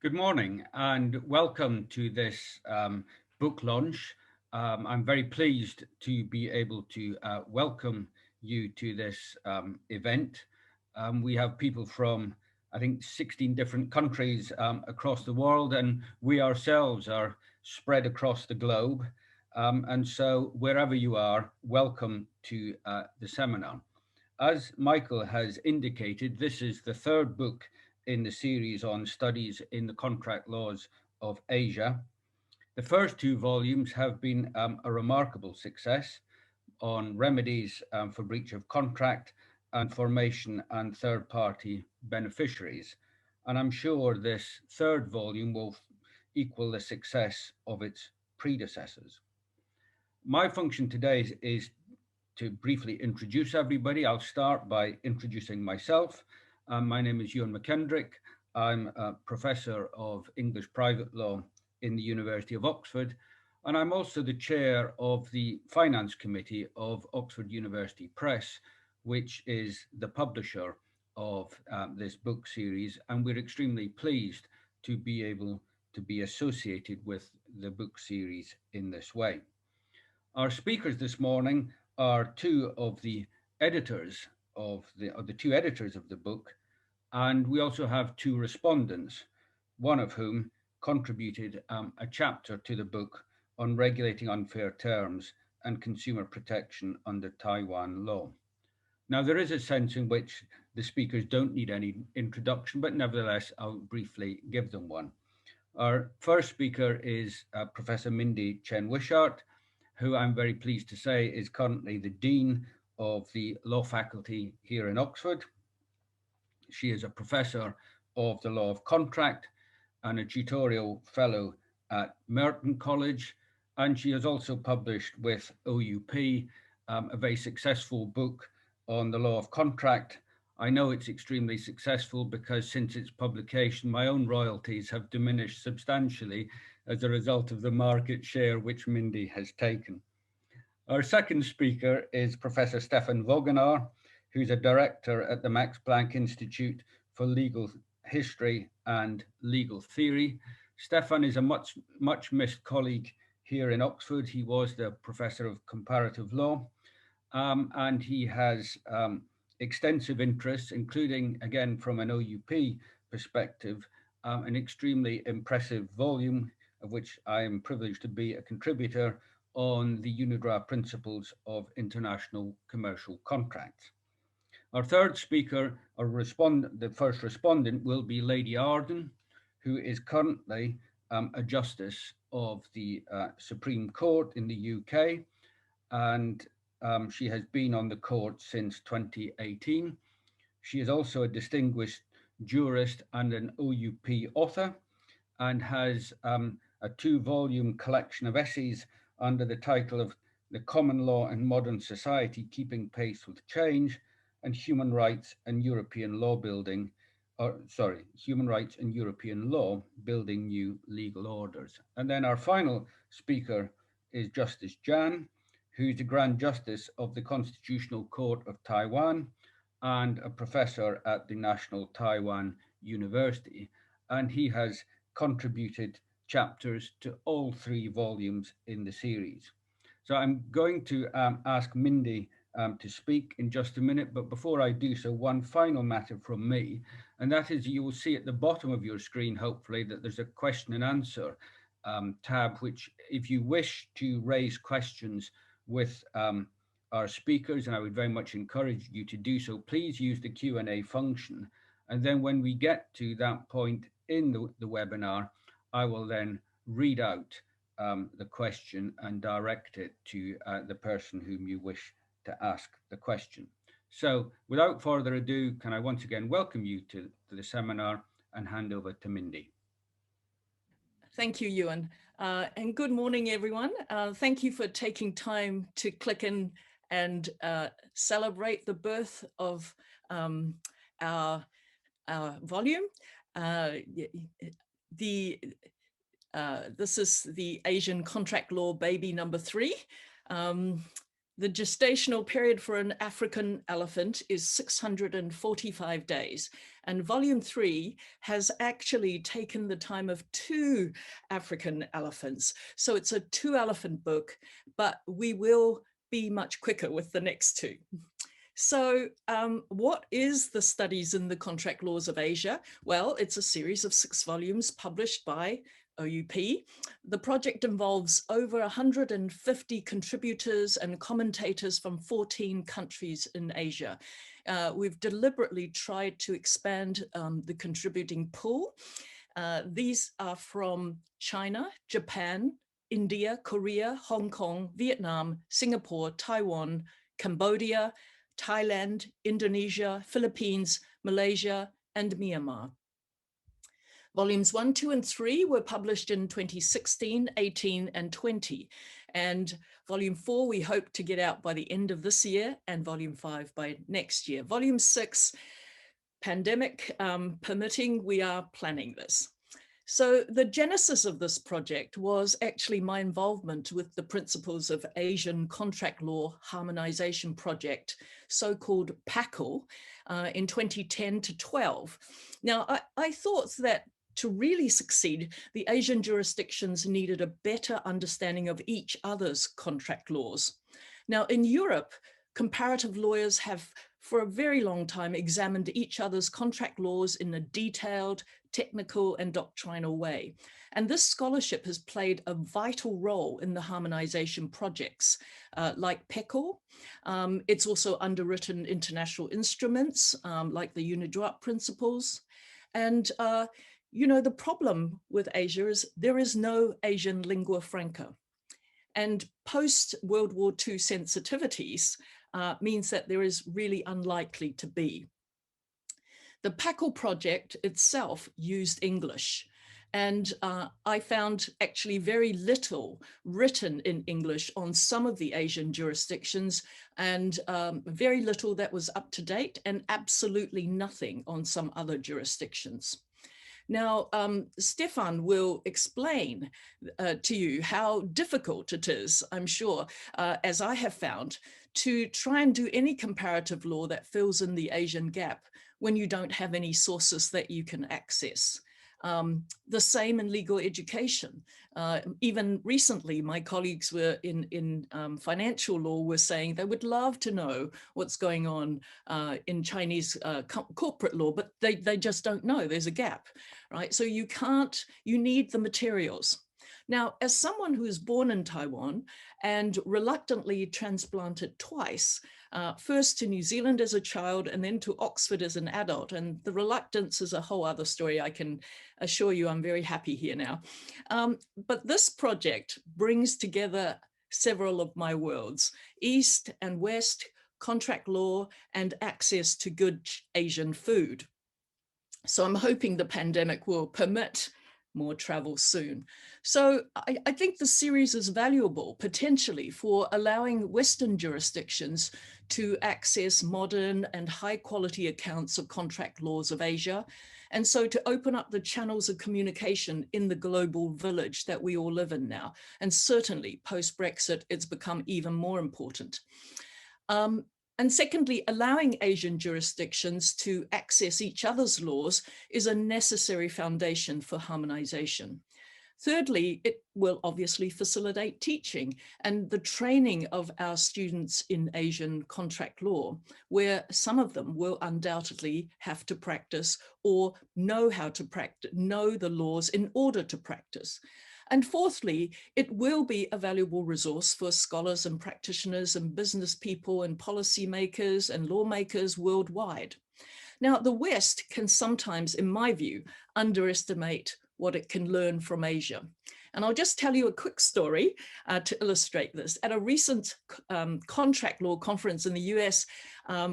Good morning and welcome to this book launch. I'm very pleased to be able to welcome you to this event. We have people from, I think, 16 different countries across the world, and we ourselves are spread across the globe. And so, wherever you are, welcome to the seminar. As Michael has indicated, this is the third book in the series on studies in the contract laws of Asia. The first two volumes have been a remarkable success on remedies for breach of contract and formation and third party beneficiaries. And I'm sure this third volume will equal the success of its predecessors. My function today is to briefly introduce everybody. I'll start by introducing myself. My name is Ewan McKendrick. I'm a professor of English private law in the University of Oxford, and I'm also the chair of the Finance Committee of Oxford University Press, which is the publisher of this book series, and we're extremely pleased to be able to be associated with the book series in this way. Our speakers this morning are two of the editors of the two editors of the book, and we also have two respondents, one of whom contributed a chapter to the book on regulating unfair terms and consumer protection under Taiwan law. Now, there is a sense in which the speakers don't need any introduction, but nevertheless, I'll briefly give them one. Our first speaker is Professor Mindy Chen Wishart, who I'm very pleased to say is currently the Dean of the Law Faculty here in Oxford. She is a professor of the law of contract and a tutorial fellow at Merton College. And she has also published with OUP a very successful book on the law of contract. I know it's extremely successful because since its publication, my own royalties have diminished substantially as a result of the market share which Mindy has taken. Our second speaker is Professor Stefan Wogenaar, who's a director at the Max Planck Institute for Legal History and Legal Theory. Stefan is a much missed colleague here in Oxford. He was the professor of comparative law, and he has extensive interests, including, again, from an OUP perspective, an extremely impressive volume of which I am privileged to be a contributor on the UNIDROIT principles of international commercial contracts. Our third speaker, the first respondent, will be Lady Arden, who is currently a justice of the Supreme Court in the UK, and she has been on the court since 2018. She is also a distinguished jurist and an OUP author, and has a two-volume collection of essays under the title of The Common Law and Modern Society, Keeping Pace with Change, and Human Rights and European Law Human Rights and European Law, Building New Legal Orders. And then our final speaker is Justice Jan, who's the Grand Justice of the Constitutional Court of Taiwan and a professor at the National Taiwan University. And he has contributed chapters to all three volumes in the series. So I'm going to ask Mindy to speak in just a minute, but before I do so, one final matter from me, and that is you will see at the bottom of your screen, hopefully, that there's a question and answer tab, which if you wish to raise questions with our speakers, and I would very much encourage you to do so, please use the Q&A function. And then when we get to that point in the webinar, I will then read out the question and direct it to the person whom you wish to ask the question. So without further ado, can I once again welcome you to the seminar and hand over to Mindy. Thank you, Ewan. And good morning, everyone. Thank you for taking time to click in and celebrate the birth of our volume. This is the Asian contract law baby number 3. The gestational period for an African elephant is 645 days. And volume 3 has actually taken the time of 2 African elephants. So it's a 2-elephant book, but we will be much quicker with the next 2. So what is the Studies in the Contract Laws of Asia? Well, it's a series of 6 volumes published by OUP. The project involves over 150 contributors and commentators from 14 countries in Asia. We've deliberately tried to expand the contributing pool. These are from China, Japan, India, Korea, Hong Kong, Vietnam, Singapore, Taiwan, Cambodia, Thailand, Indonesia, Philippines, Malaysia, and Myanmar. Volumes 1, 2, and 3 were published in 2016, 18, and 20. And volume 4, we hope to get out by the end of this year, and volume 5 by next year. Volume 6, pandemic permitting, we are planning this. So the genesis of this project was actually my involvement with the Principles of Asian Contract Law Harmonization Project, so-called PACL, in 2010 to 12. Now, I thought that to really succeed, the Asian jurisdictions needed a better understanding of each other's contract laws. Now, in Europe, comparative lawyers have for a very long time examined each other's contract laws in a detailed, technical, and doctrinal way. And this scholarship has played a vital role in the harmonization projects like PECL. It's also underwritten international instruments like the UNIDROIT principles. And you know, the problem with Asia is there is no Asian lingua franca. And post-World War II sensitivities means that there is really unlikely to be. The PACL project itself used English, and I found actually very little written in English on some of the Asian jurisdictions, and very little that was up to date, and absolutely nothing on some other jurisdictions. Now, Stefan will explain to you how difficult it is, I'm sure, as I have found, to try and do any comparative law that fills in the Asian gap when you don't have any sources that you can access. The same in legal education. Even recently, my colleagues were in financial law were saying they would love to know what's going on in Chinese corporate law, but they just don't know. There's a gap, right? So you need the materials. Now, as someone who was born in Taiwan and reluctantly transplanted twice, first to New Zealand as a child and then to Oxford as an adult, and the reluctance is a whole other story. I can assure you I'm very happy here now. But this project brings together several of my worlds, East and West, contract law, and access to good Asian food. So I'm hoping the pandemic will permit more travel soon. So I think the series is valuable potentially for allowing Western jurisdictions to access modern and high quality accounts of contract laws of Asia. And so to open up the channels of communication in the global village that we all live in now. And certainly post-Brexit, it's become even more important. And secondly, allowing Asian jurisdictions to access each other's laws is a necessary foundation for harmonization. Thirdly, it will obviously facilitate teaching and the training of our students in Asian contract law, where some of them will undoubtedly have to practice or know how to practice, know the laws in order to practice. And fourthly, it will be a valuable resource for scholars and practitioners and business people and policymakers and lawmakers worldwide. Now, the West can sometimes, in my view, underestimate what it can learn from Asia. And I'll just tell you a quick story to illustrate this. At a recent contract law conference in the US,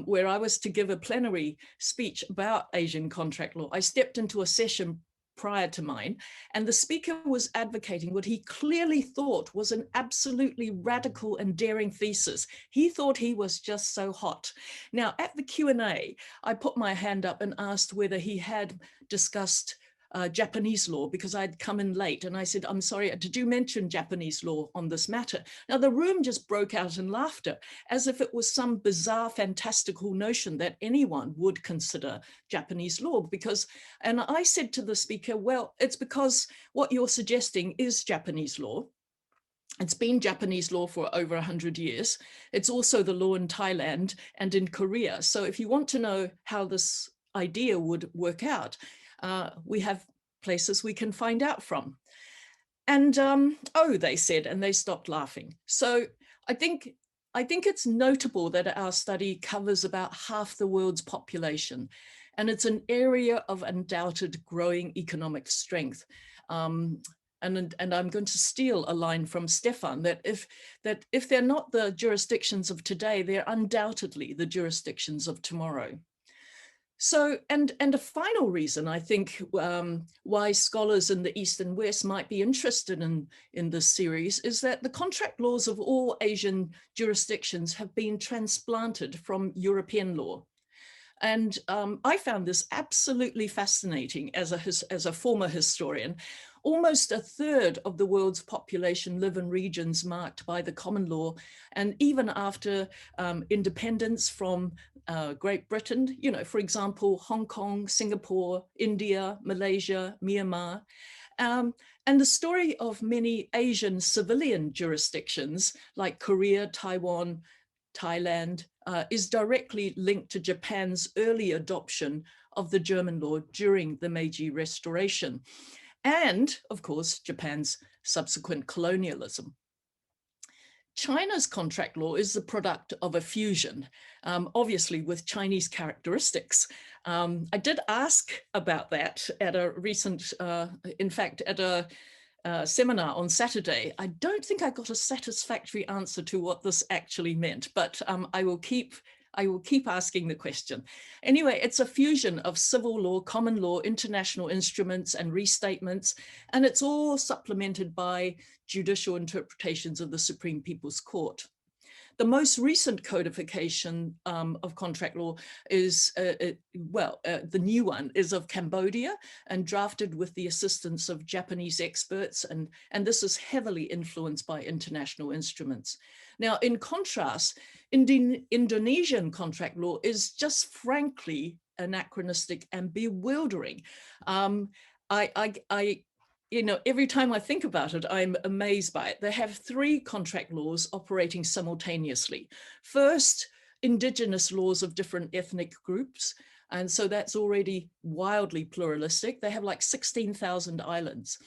where I was to give a plenary speech about Asian contract law, I stepped into a session prior to mine, and the speaker was advocating what he clearly thought was an absolutely radical and daring thesis. He thought he was just so hot. Now, at the Q&A, I put my hand up and asked whether he had discussed Japanese law because I'd come in late. And I said, I'm sorry, did you mention Japanese law on this matter? Now the room just broke out in laughter, as if it was some bizarre, fantastical notion that anyone would consider Japanese law. And I said to the speaker, well, it's because what you're suggesting is Japanese law. It's been Japanese law for over 100 years. It's also the law in Thailand and in Korea. So if you want to know how this idea would work out, we have places we can find out from. And oh, they said, and they stopped laughing. So I think it's notable that our study covers about half the world's population, and it's an area of undoubted growing economic strength. And I'm going to steal a line from Stefan, that if they're not the jurisdictions of today, they're undoubtedly the jurisdictions of tomorrow. So, and a final reason, I think, why scholars in the East and West might be interested in this series is that the contract laws of all Asian jurisdictions have been transplanted from European law. And I found this absolutely fascinating as a former historian. Almost a third of the world's population live in regions marked by the common law. And even after independence from Great Britain, you know, for example, Hong Kong, Singapore, India, Malaysia, Myanmar. And the story of many Asian civilian jurisdictions like Korea, Taiwan, Thailand is directly linked to Japan's early adoption of the German law during the Meiji Restoration, and of course, Japan's subsequent colonialism. China's contract law is the product of a fusion, obviously with Chinese characteristics. I did ask about that at a recent, in fact, at a seminar on Saturday. I don't think I got a satisfactory answer to what this actually meant, but I will keep asking the question. Anyway, it's a fusion of civil law, common law, international instruments and restatements, and it's all supplemented by judicial interpretations of the Supreme People's Court. The most recent codification of contract law is, the new one is of Cambodia and drafted with the assistance of Japanese experts. And this is heavily influenced by international instruments. Now, in contrast, Indonesian contract law is just frankly anachronistic and bewildering. You know, every time I think about it, I'm amazed by it. They have three contract laws operating simultaneously. First, indigenous laws of different ethnic groups. And so that's already wildly pluralistic. They have like 16,000 islands.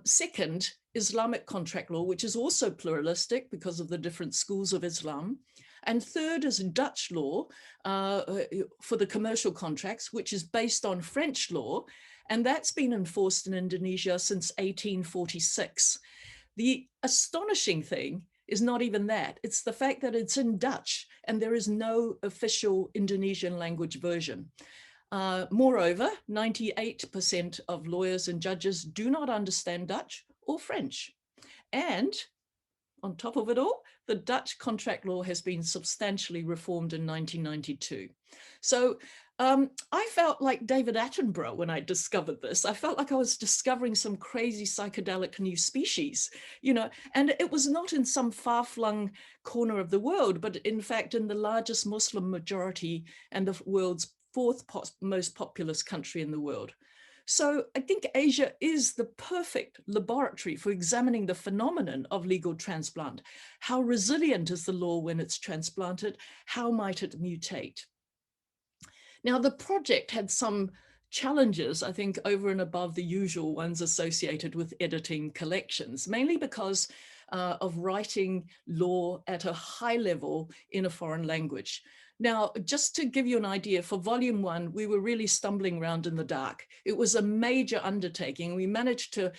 Second, Islamic contract law, which is also pluralistic because of the different schools of Islam. And third is Dutch law for the commercial contracts, which is based on French law. And that's been enforced in Indonesia since 1846. The astonishing thing is not even that. It's the fact that it's in Dutch and there is no official Indonesian language version. Moreover, 98% of lawyers and judges do not understand Dutch or French. And on top of it all, the Dutch contract law has been substantially reformed in 1992. So I felt like David Attenborough when I discovered this. I felt like I was discovering some crazy psychedelic new species, you know, and it was not in some far-flung corner of the world, but in fact in the largest Muslim majority and the world's fourth most populous country in the world. So I think Asia is the perfect laboratory for examining the phenomenon of legal transplant. How resilient is the law when it's transplanted? How might it mutate? Now, the project had some challenges, I think, over and above the usual ones associated with editing collections, mainly because of writing law at a high level in a foreign language. Now, just to give you an idea, for volume 1, we were really stumbling around in the dark. It was a major undertaking. We managed to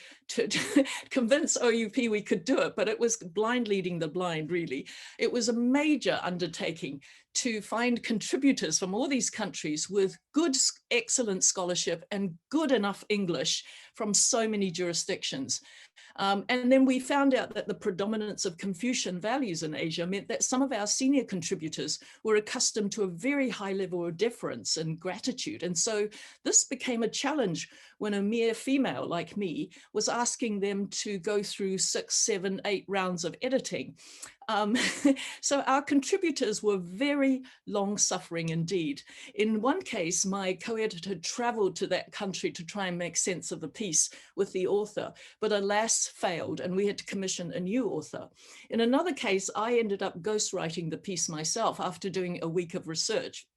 convince OUP we could do it, but it was blind leading the blind, really. It was a major undertaking to find contributors from all these countries with good, excellent scholarship and good enough English from so many jurisdictions. And then we found out that the predominance of Confucian values in Asia meant that some of our senior contributors were accustomed to a very high level of deference and gratitude. And so this became a challenge when a mere female like me was asking them to go through 6, 7, 8 rounds of editing. So our contributors were very long-suffering indeed. In one case, my co-editor traveled to that country to try and make sense of the piece with the author, but alas failed, and we had to commission a new author. In another case, I ended up ghostwriting the piece myself after doing a week of research.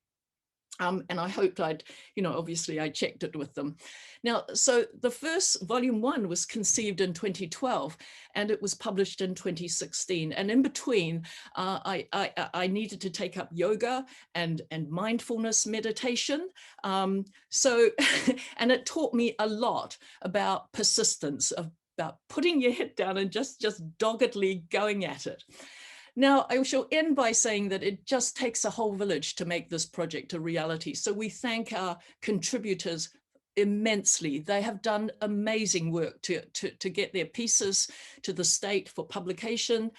And I hoped obviously I checked it with them. Now, so the first volume 1 was conceived in 2012 and it was published in 2016. And in between, I needed to take up yoga and mindfulness meditation. And it taught me a lot about persistence, about putting your head down and just doggedly going at it. Now, I shall end by saying that it just takes a whole village to make this project a reality. So we thank our contributors immensely. They have done amazing work to get their pieces to the state for publication.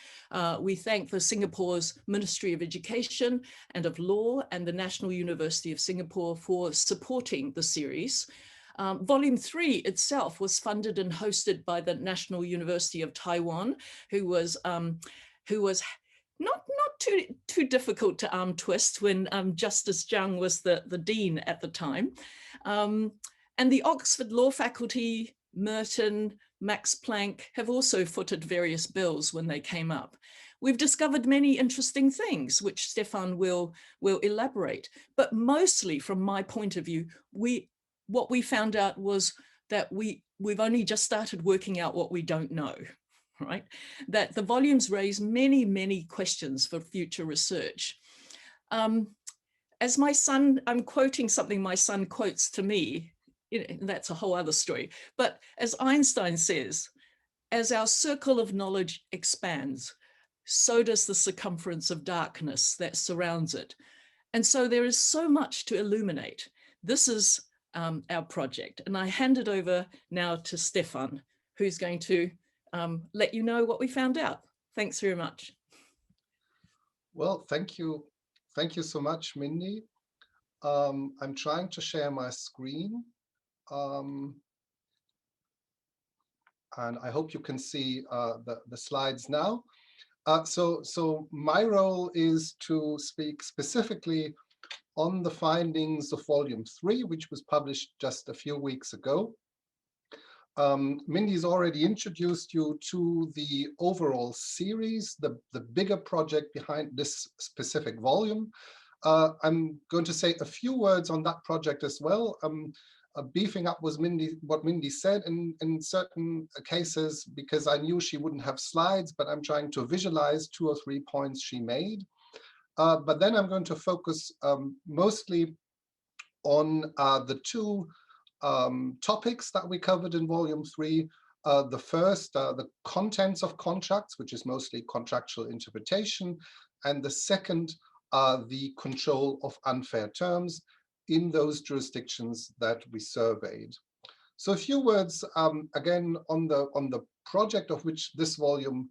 We thank the Singapore's Ministry of Education and of Law and the National University of Singapore for supporting the series. Volume 3 itself was funded and hosted by the National University of Taiwan, who was not too difficult to arm twist when Justice Zhang was the dean at the time. And the Oxford Law Faculty, Merton, Max Planck have also footed various bills when they came up. We've discovered many interesting things, which Stefan will elaborate. But mostly from my point of view, what we found out was that we've only just started working out what we don't know. Right? That the volumes raise many, many questions for future research. As my son, I'm quoting something my son quotes to me, that's a whole other story. But as Einstein says, as our circle of knowledge expands, so does the circumference of darkness that surrounds it. And so there is so much to illuminate. This is our project. And I hand it over now to Stefan, who's going to let you know what we found out. Thanks very much. Well, thank you. Thank you so much, Mindy. I'm trying to share my screen. And I hope you can see the slides now. So my role is to speak specifically on the findings of volume 3, which was published just a few weeks ago. Mindy's already introduced you to the overall series, the bigger project behind this specific volume. I'm going to say a few words on that project as well, beefing up what Mindy said in certain cases, because I knew she wouldn't have slides, but I'm trying to visualize 2 or 3 points she made. But then I'm going to focus mostly on the 2 topics that we covered in volume 3. The first, the contents of contracts, which is mostly contractual interpretation, and the second, the control of unfair terms in those jurisdictions that we surveyed. So a few words again on the project of which this volume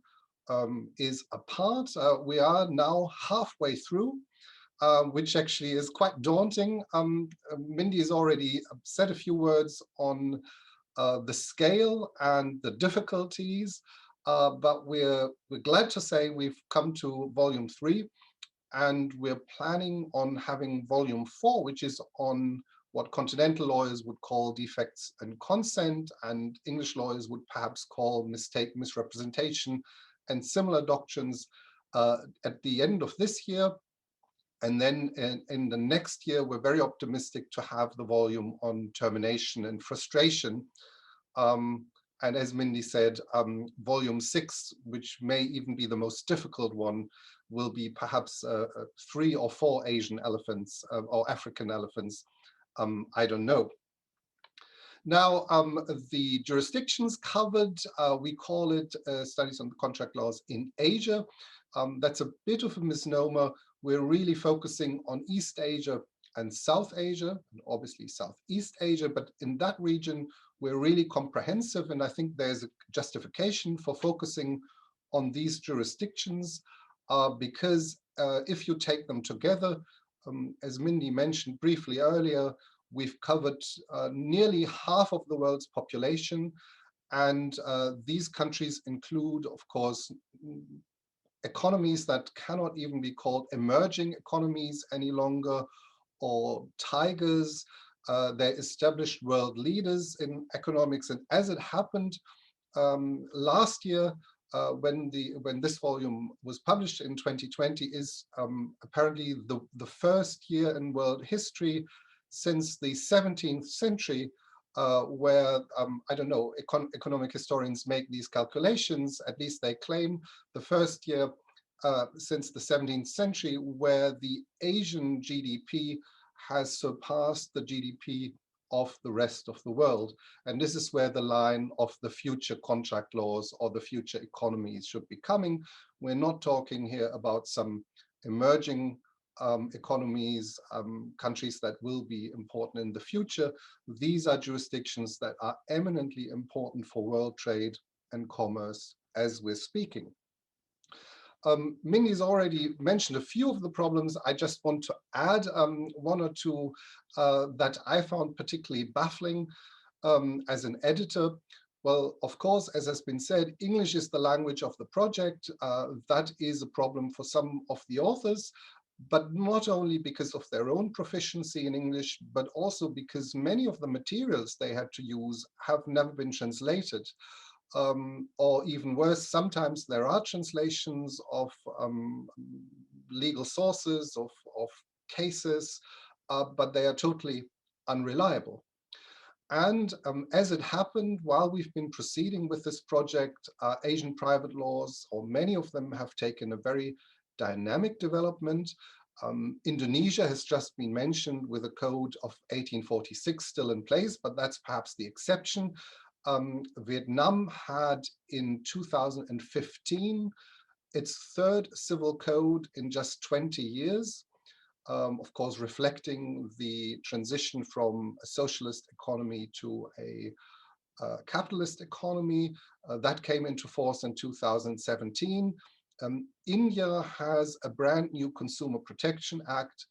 is a part. We are now halfway through. Which actually is quite daunting. Mindy has already said a few words on the scale and the difficulties, but we're glad to say we've come to volume 3, and we're planning on having volume 4, which is on what continental lawyers would call defects and consent, and English lawyers would perhaps call mistake, misrepresentation, and similar doctrines at the end of this year. And then in the next year, we're very optimistic to have the volume on termination and frustration. And as Mindy said, volume 6, which may even be the most difficult one, will be perhaps 3 or 4 Asian elephants or African elephants. I don't know. Now, the jurisdictions covered, we call it studies on contract laws in Asia. That's a bit of a misnomer. We're really focusing on East Asia and South Asia, and obviously Southeast Asia, but in that region, we're really comprehensive, and I think there's a justification for focusing on these jurisdictions because if you take them together, as Mindy mentioned briefly earlier, We've covered nearly half of the world's population, and these countries include, of course, economies that cannot even be called emerging economies any longer, or tigers. They're established world leaders in economics. And as it happened last year, when this volume was published in 2020, is apparently the first year in world history since the 17th century where, I don't know, economic historians make these calculations, at least they claim, the first year since the 17th century where the Asian GDP has surpassed the GDP of the rest of the world. And this is where the line of the future contract laws or the future economies should be coming. We're not talking here about some emerging economies, countries that will be important in the future. These are jurisdictions that are eminently important for world trade and commerce as we're speaking. Mindy's already mentioned a few of the problems. I just want to add one or two that I found particularly baffling as an editor. Well, of course, as has been said, English is the language of the project. That is a problem for some of the authors, but not only because of their own proficiency in English, but also because many of the materials they had to use have never been translated. Or even worse, sometimes there are translations of legal sources, of cases, but they are totally unreliable. And as it happened, while we've been proceeding with this project, Asian private laws, or many of them, have taken a very dynamic development. Indonesia has just been mentioned with a code of 1846 still in place, but that's perhaps the exception. Vietnam had in 2015 its third civil code in just 20 years. Of course, reflecting the transition from a socialist economy to a capitalist economy. That came into force in 2017. India has a brand new Consumer Protection Act.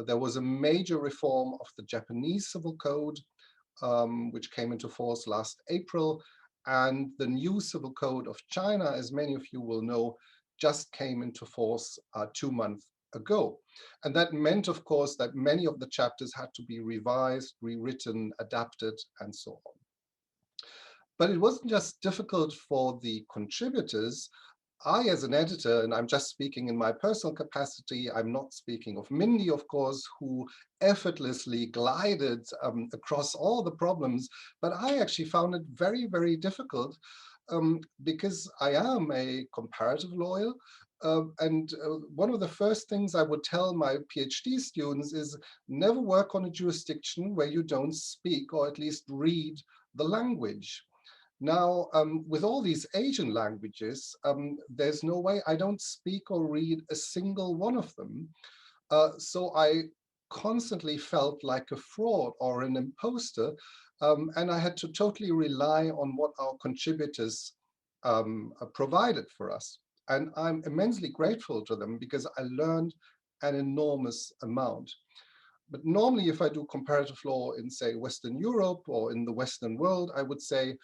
There was a major reform of the Japanese Civil Code, which came into force last April. And the new Civil Code of China, as many of you will know, just came into force 2 months ago. And that meant, of course, that many of the chapters had to be revised, rewritten, adapted, and so on. But it wasn't just difficult for the contributors. I, as an editor, and I'm just speaking in my personal capacity, I'm not speaking of Mindy, of course, who effortlessly glided across all the problems, but I actually found it very, very difficult because I am a comparative lawyer. And one of the first things I would tell my PhD students is never work on a jurisdiction where you don't speak or at least read the language. Now, with all these Asian languages, there's no way I don't speak or read a single one of them. So I constantly felt like a fraud or an imposter, and I had to totally rely on what our contributors provided for us. And I'm immensely grateful to them because I learned an enormous amount. But normally, if I do comparative law in, say, Western Europe or in the Western world, I would say,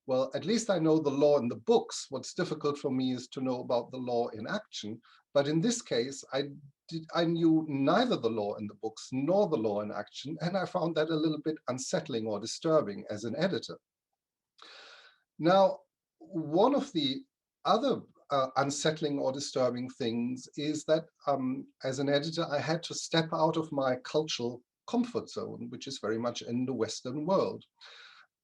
well, at least I know the law in the books. What's difficult for me is to know about the law in action. But in this case, I knew neither the law in the books nor the law in action, and I found that a little bit unsettling or disturbing as an editor. Now, one of the other unsettling or disturbing things is that as an editor, I had to step out of my cultural comfort zone, which is very much in the Western world.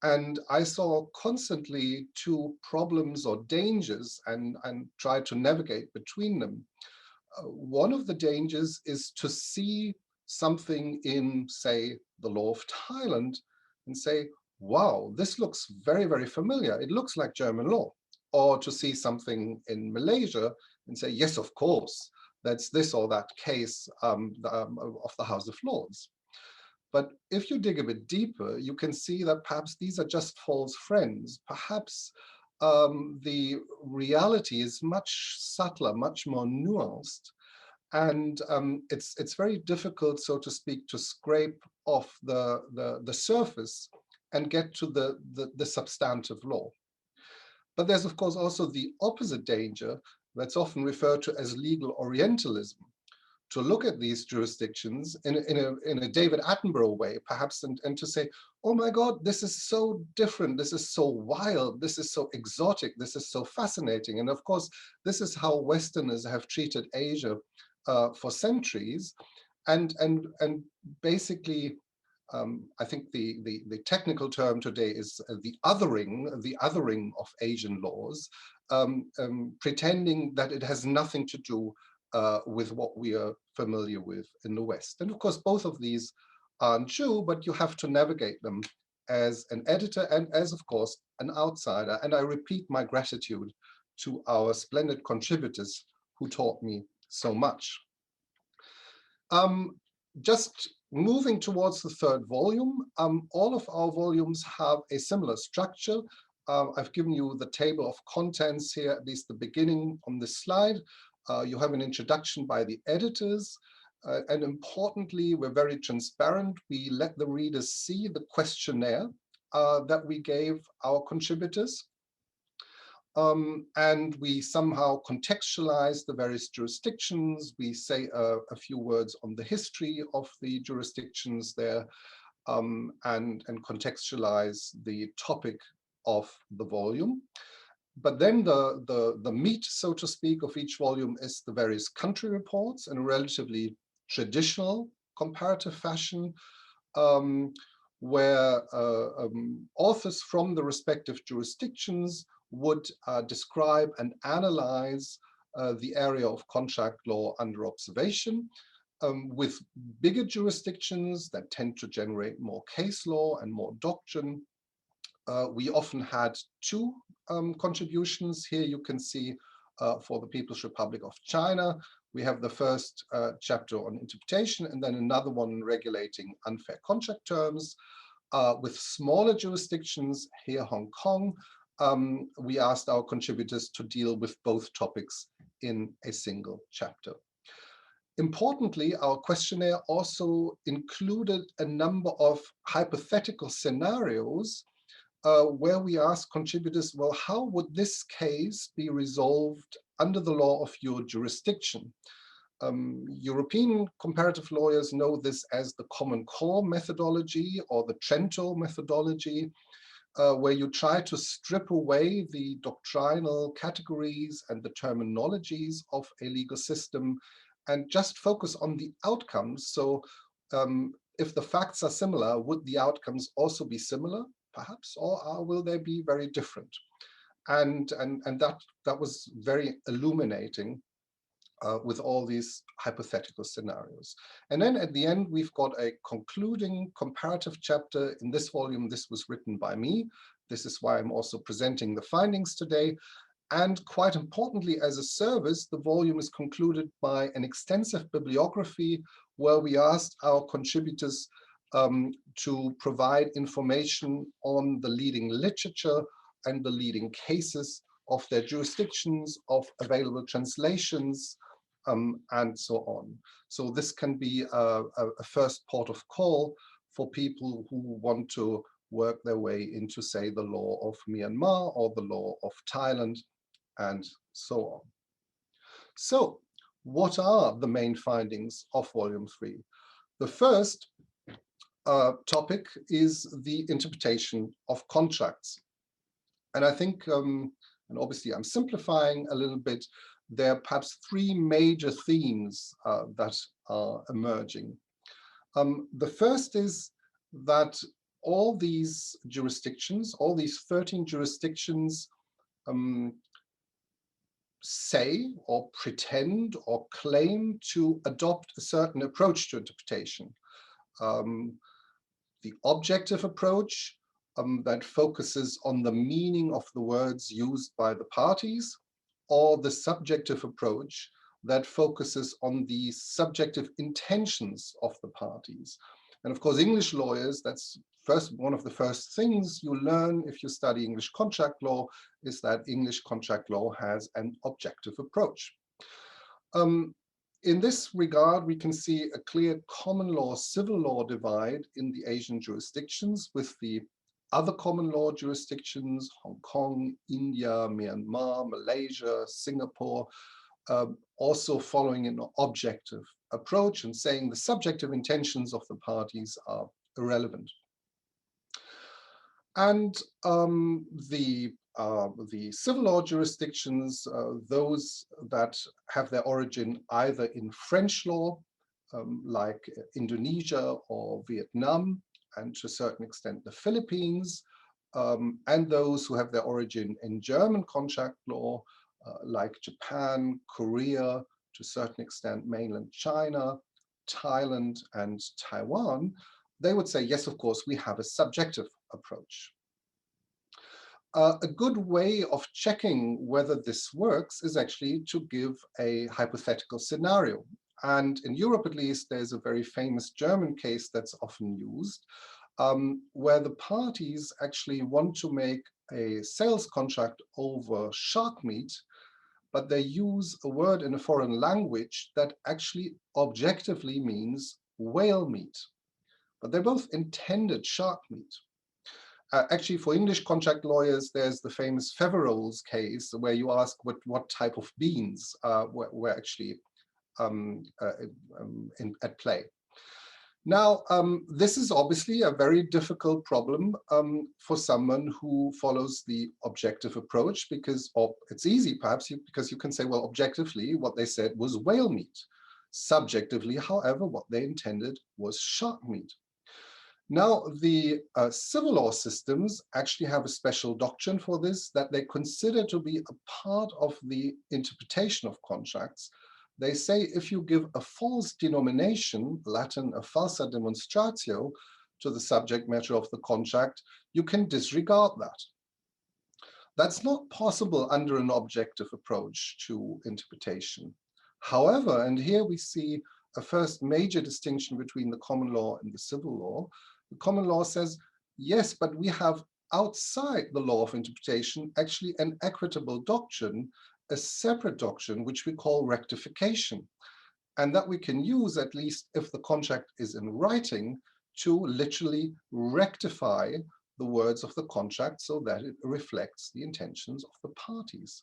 And I saw constantly two problems or dangers and tried to navigate between them. One of the dangers is to see something in, say, the law of Thailand and say, wow, this looks very, very familiar. It looks like German law. Or to see something in Malaysia and say, yes, of course, that's this or that case of the House of Lords. But if you dig a bit deeper, you can see that perhaps these are just false friends. Perhaps the reality is much subtler, much more nuanced. And it's very difficult, so to speak, to scrape off the surface and get to the substantive law. But there's, of course, also the opposite danger that's often referred to as legal Orientalism, to look at these jurisdictions in a David Attenborough way, perhaps, and to say, oh my God, this is so different, this is so wild, this is so exotic, this is so fascinating. And of course, this is how Westerners have treated Asia for centuries. And basically, I think the technical term today is the othering of Asian laws, pretending that it has nothing to do with what we are familiar with in the West. And of course, both of these aren't true, but you have to navigate them as an editor and as, of course, an outsider. And I repeat my gratitude to our splendid contributors who taught me so much. Just moving towards the third volume, all of our volumes have a similar structure. I've given you the table of contents here, at least the beginning on this slide. You have an introduction by the editors. And importantly, we're very transparent. We let the readers see the questionnaire that we gave our contributors. And we somehow contextualize the various jurisdictions. We say a few words on the history of the jurisdictions there, and contextualize the topic of the volume. But then the meat, so to speak, of each volume is the various country reports in a relatively traditional comparative fashion, where authors from the respective jurisdictions would describe and analyze the area of contract law under observation. With bigger jurisdictions that tend to generate more case law and more doctrine, we often had two contributions. Here you can see for the People's Republic of China, we have the first chapter on interpretation, and then another one regulating unfair contract terms. With smaller jurisdictions, here Hong Kong, we asked our contributors to deal with both topics in a single chapter. Importantly, our questionnaire also included a number of hypothetical scenarios where we asked contributors, well, how would this case be resolved under the law of your jurisdiction? European comparative lawyers know this as the Common Core methodology or the Trento methodology, where you try to strip away the doctrinal categories and the terminologies of a legal system and just focus on the outcomes. So if the facts are similar, would the outcomes also be similar, perhaps, or will they be very different? And that was very illuminating with all these hypothetical scenarios. And then at the end, we've got a concluding comparative chapter. In this volume, this was written by me. This is why I'm also presenting the findings today. And quite importantly, as a service, the volume is concluded by an extensive bibliography where we asked our contributors to provide information on the leading literature and the leading cases of their jurisdictions, of available translations, and so on. So this can be a first port of call for people who want to work their way into, say, the law of Myanmar or the law of Thailand, and so on. So what are the main findings of Volume 3? The first topic is the interpretation of contracts. And I think, and obviously I'm simplifying a little bit, there are perhaps three major themes that are emerging. The first is that all these jurisdictions, all these 13 jurisdictions, say or pretend or claim to adopt a certain approach to interpretation. The objective approach that focuses on the meaning of the words used by the parties, or the subjective approach that focuses on the subjective intentions of the parties. And of course, English lawyers, that's one of the first things you learn if you study English contract law, is that English contract law has an objective approach. In this regard, we can see a clear common law, civil law divide in the Asian jurisdictions, with the other common law jurisdictions, Hong Kong, India, Myanmar, Malaysia, Singapore, also following an objective approach and saying the subjective intentions of the parties are irrelevant. And the civil law jurisdictions, those that have their origin either in French law, like Indonesia or Vietnam, and to a certain extent the Philippines, and those who have their origin in German contract law, like Japan, Korea, to a certain extent mainland China, Thailand, and Taiwan, they would say, yes, of course, we have a subjective approach. A good way of checking whether this works is actually to give a hypothetical scenario. And in Europe, at least, there's a very famous German case that's often used, where the parties actually want to make a sales contract over shark meat, but they use a word in a foreign language that actually objectively means whale meat. But they both intended shark meat. Actually, for English contract lawyers, there's the famous Feverol's case where you ask what type of beans were actually at play. Now, this is obviously a very difficult problem for someone who follows the objective approach, because, or it's easy perhaps, because you can say, well, objectively, what they said was whale meat. Subjectively, however, what they intended was shark meat. Now, the civil law systems actually have a special doctrine for this that they consider to be a part of the interpretation of contracts. They say if you give a false denomination, Latin a falsa demonstratio, to the subject matter of the contract, you can disregard that. That's not possible under an objective approach to interpretation. However, and here we see a first major distinction between the common law and the civil law. The common law says, yes, but we have outside the law of interpretation actually an equitable doctrine, a separate doctrine, which we call rectification, and that we can use, at least if the contract is in writing, to literally rectify the words of the contract so that it reflects the intentions of the parties.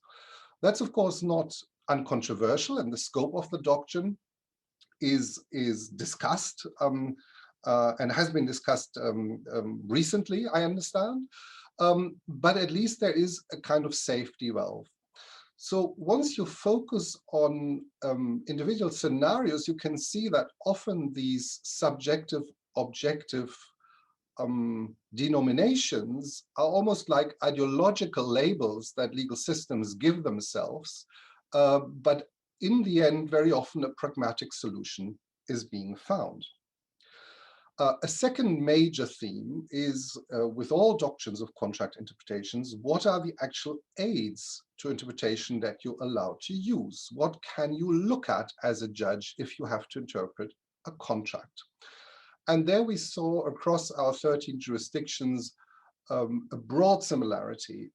That's, of course, not uncontroversial, and the scope of the doctrine is discussed and has been discussed recently, I understand, but at least there is a kind of safety valve. So once you focus on individual scenarios, you can see that often these subjective, objective denominations are almost like ideological labels that legal systems give themselves, but in the end, very often a pragmatic solution is being found. A second major theme is, with all doctrines of contract interpretations, what are the actual aids to interpretation that you're allowed to use? What can you look at as a judge if you have to interpret a contract? And there we saw across our 13 jurisdictions a broad similarity.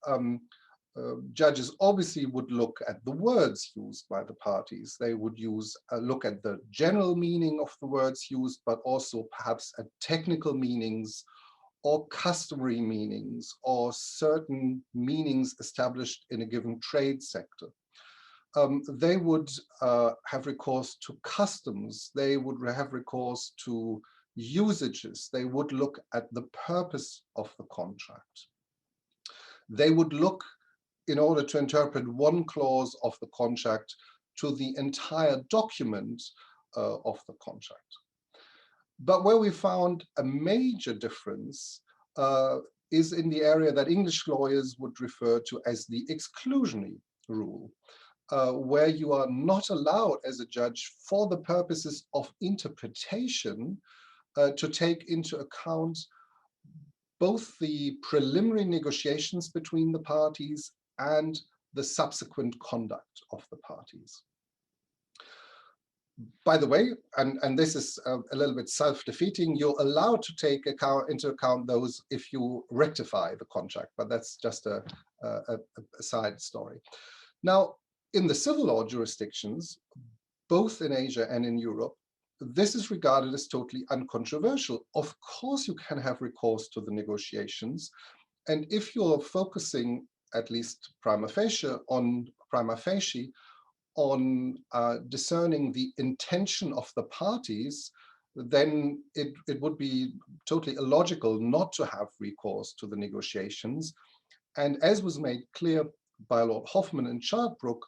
Judges obviously would look at the words used by the parties. They would look at the general meaning of the words used, but also perhaps at technical meanings or customary meanings or certain meanings established in a given trade sector. They would have recourse to customs. They would have recourse to usages. They would look at the purpose of the contract. They would look, in order to interpret one clause of the contract, to the entire document of the contract. But where we found a major difference is in the area that English lawyers would refer to as the exclusionary rule, where you are not allowed as a judge, for the purposes of interpretation, to take into account both the preliminary negotiations between the parties and the subsequent conduct of the parties. By the way, and this is a little bit self-defeating, you're allowed to take into account those if you rectify the contract, but that's just a side story. Now, in the civil law jurisdictions, both in Asia and in Europe, this is regarded as totally uncontroversial. Of course, you can have recourse to the negotiations. And if you're focusing, at least prima facie, on discerning the intention of the parties, then it would be totally illogical not to have recourse to the negotiations. And as was made clear by Lord Hoffman and Chartbrook,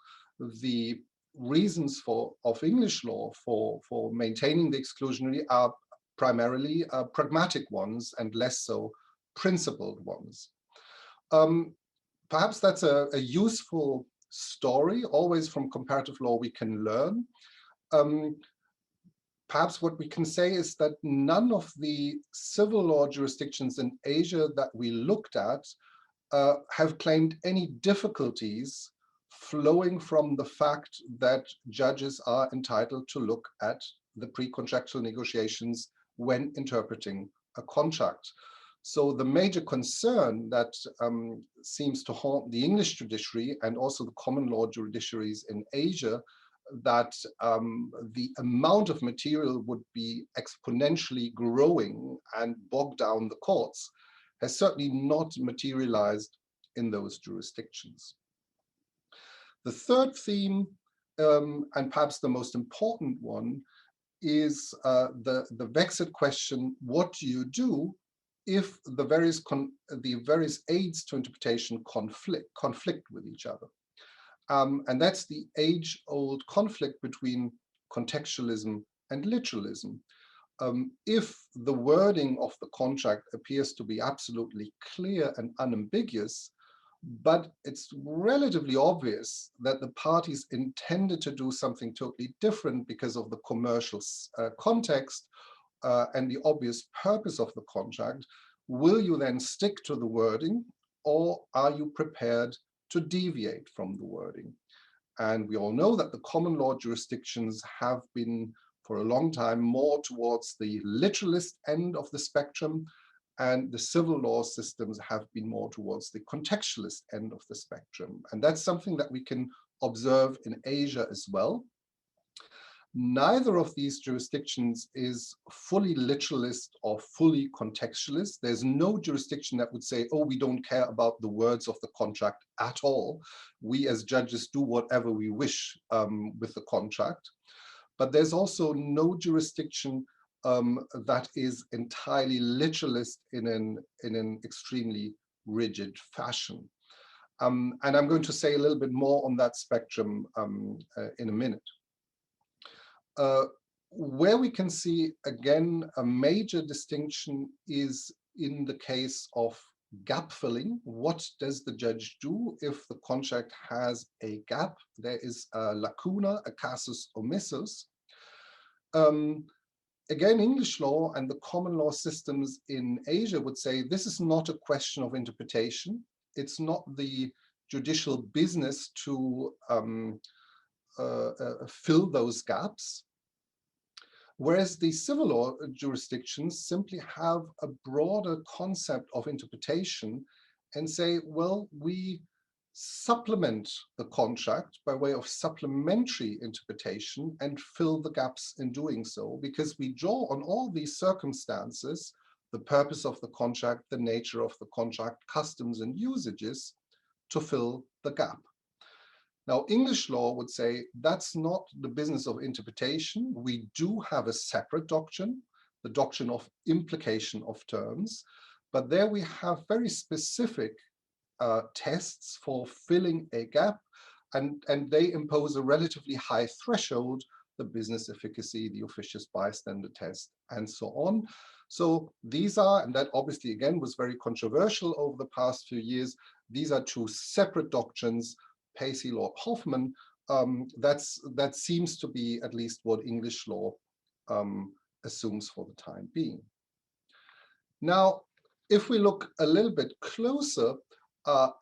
the reasons of English law for maintaining the exclusionary are primarily pragmatic ones and less so principled ones. Perhaps that's a useful story. Always from comparative law we can learn. Perhaps what we can say is that none of the civil law jurisdictions in Asia that we looked at have claimed any difficulties flowing from the fact that judges are entitled to look at the pre-contractual negotiations when interpreting a contract. So the major concern that seems to haunt the English judiciary and also the common law judiciaries in Asia, that the amount of material would be exponentially growing and bog down the courts, has certainly not materialized in those jurisdictions. The third theme, and perhaps the most important one, is the vexed question: what do you do if the various aids to interpretation conflict with each other? And that's the age-old conflict between contextualism and literalism. If the wording of the contract appears to be absolutely clear and unambiguous, but it's relatively obvious that the parties intended to do something totally different because of the commercial context and the obvious purpose of the contract, will you then stick to the wording, or are you prepared to deviate from the wording? And we all know that the common law jurisdictions have been for a long time more towards the literalist end of the spectrum, and the civil law systems have been more towards the contextualist end of the spectrum. And that's something that we can observe in Asia as well. Neither of these jurisdictions is fully literalist or fully contextualist. There's no jurisdiction that would say, oh, we don't care about the words of the contract at all. We as judges do whatever we wish with the contract. But there's also no jurisdiction that is entirely literalist in an extremely rigid fashion. And I'm going to say a little bit more on that spectrum in a minute. Where we can see, again, a major distinction is in the case of gap filling. What does the judge do if the contract has a gap? There is a lacuna, a casus omissus. Again, English law and the common law systems in Asia would say this is not a question of interpretation. It's not the judicial business to fill those gaps. Whereas the civil law jurisdictions simply have a broader concept of interpretation and say, well, we supplement the contract by way of supplementary interpretation and fill the gaps in doing so, because we draw on all these circumstances, the purpose of the contract, the nature of the contract, customs and usages, to fill the gap. Now, English law would say that's not the business of interpretation. We do have a separate doctrine, the doctrine of implication of terms, but there we have very specific tests for filling a gap, and they impose a relatively high threshold, the business efficacy, the officious bystander test, and so on. So these are, and that obviously again was very controversial over the past few years, these are two separate doctrines. Pacey, Lord Hoffman, that seems to be at least what English law assumes for the time being. Now, if we look a little bit closer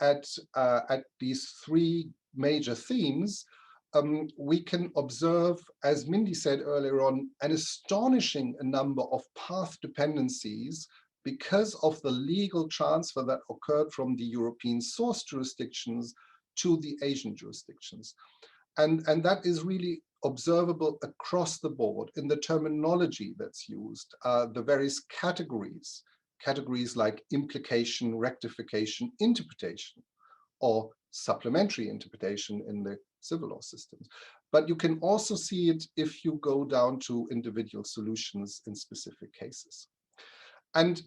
at these three major themes, we can observe, as Mindy said earlier on, an astonishing number of path dependencies because of the legal transfer that occurred from the European source jurisdictions to the Asian jurisdictions. And that is really observable across the board in the terminology that's used, the various categories like implication, rectification, interpretation, or supplementary interpretation in the civil law systems. But you can also see it if you go down to individual solutions in specific cases. And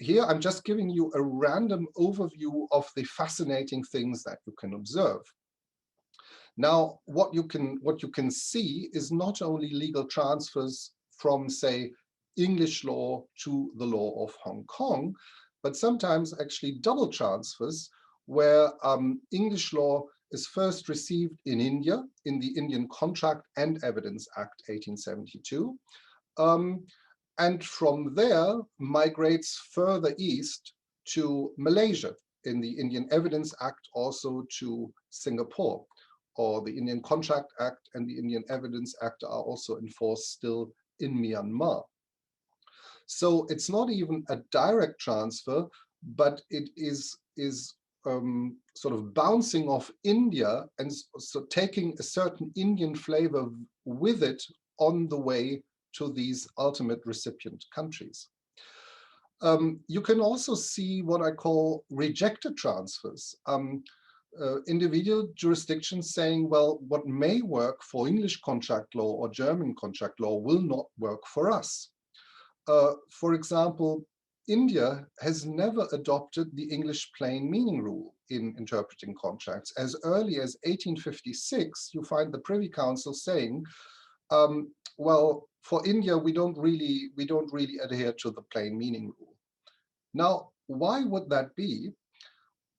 here I'm just giving you a random overview of the fascinating things that you can observe. Now, what you can see is not only legal transfers from, say, English law to the law of Hong Kong, but sometimes actually double transfers where English law is first received in India in the Indian Contract and Evidence Act 1872. And from there migrates further east to Malaysia in the Indian Evidence Act, also to Singapore, or the Indian Contract Act and the Indian Evidence Act are also enforced still in Myanmar. So it's not even a direct transfer, but it is sort of bouncing off India and so taking a certain Indian flavor with it on the way to these ultimate recipient countries. You can also see what I call rejected transfers. Individual jurisdictions saying, well, what may work for English contract law or German contract law will not work for us. For example, India has never adopted the English plain meaning rule in interpreting contracts. As early as 1856, you find the Privy Council saying, well, for India, we don't really adhere to the plain meaning rule. Now, why would that be?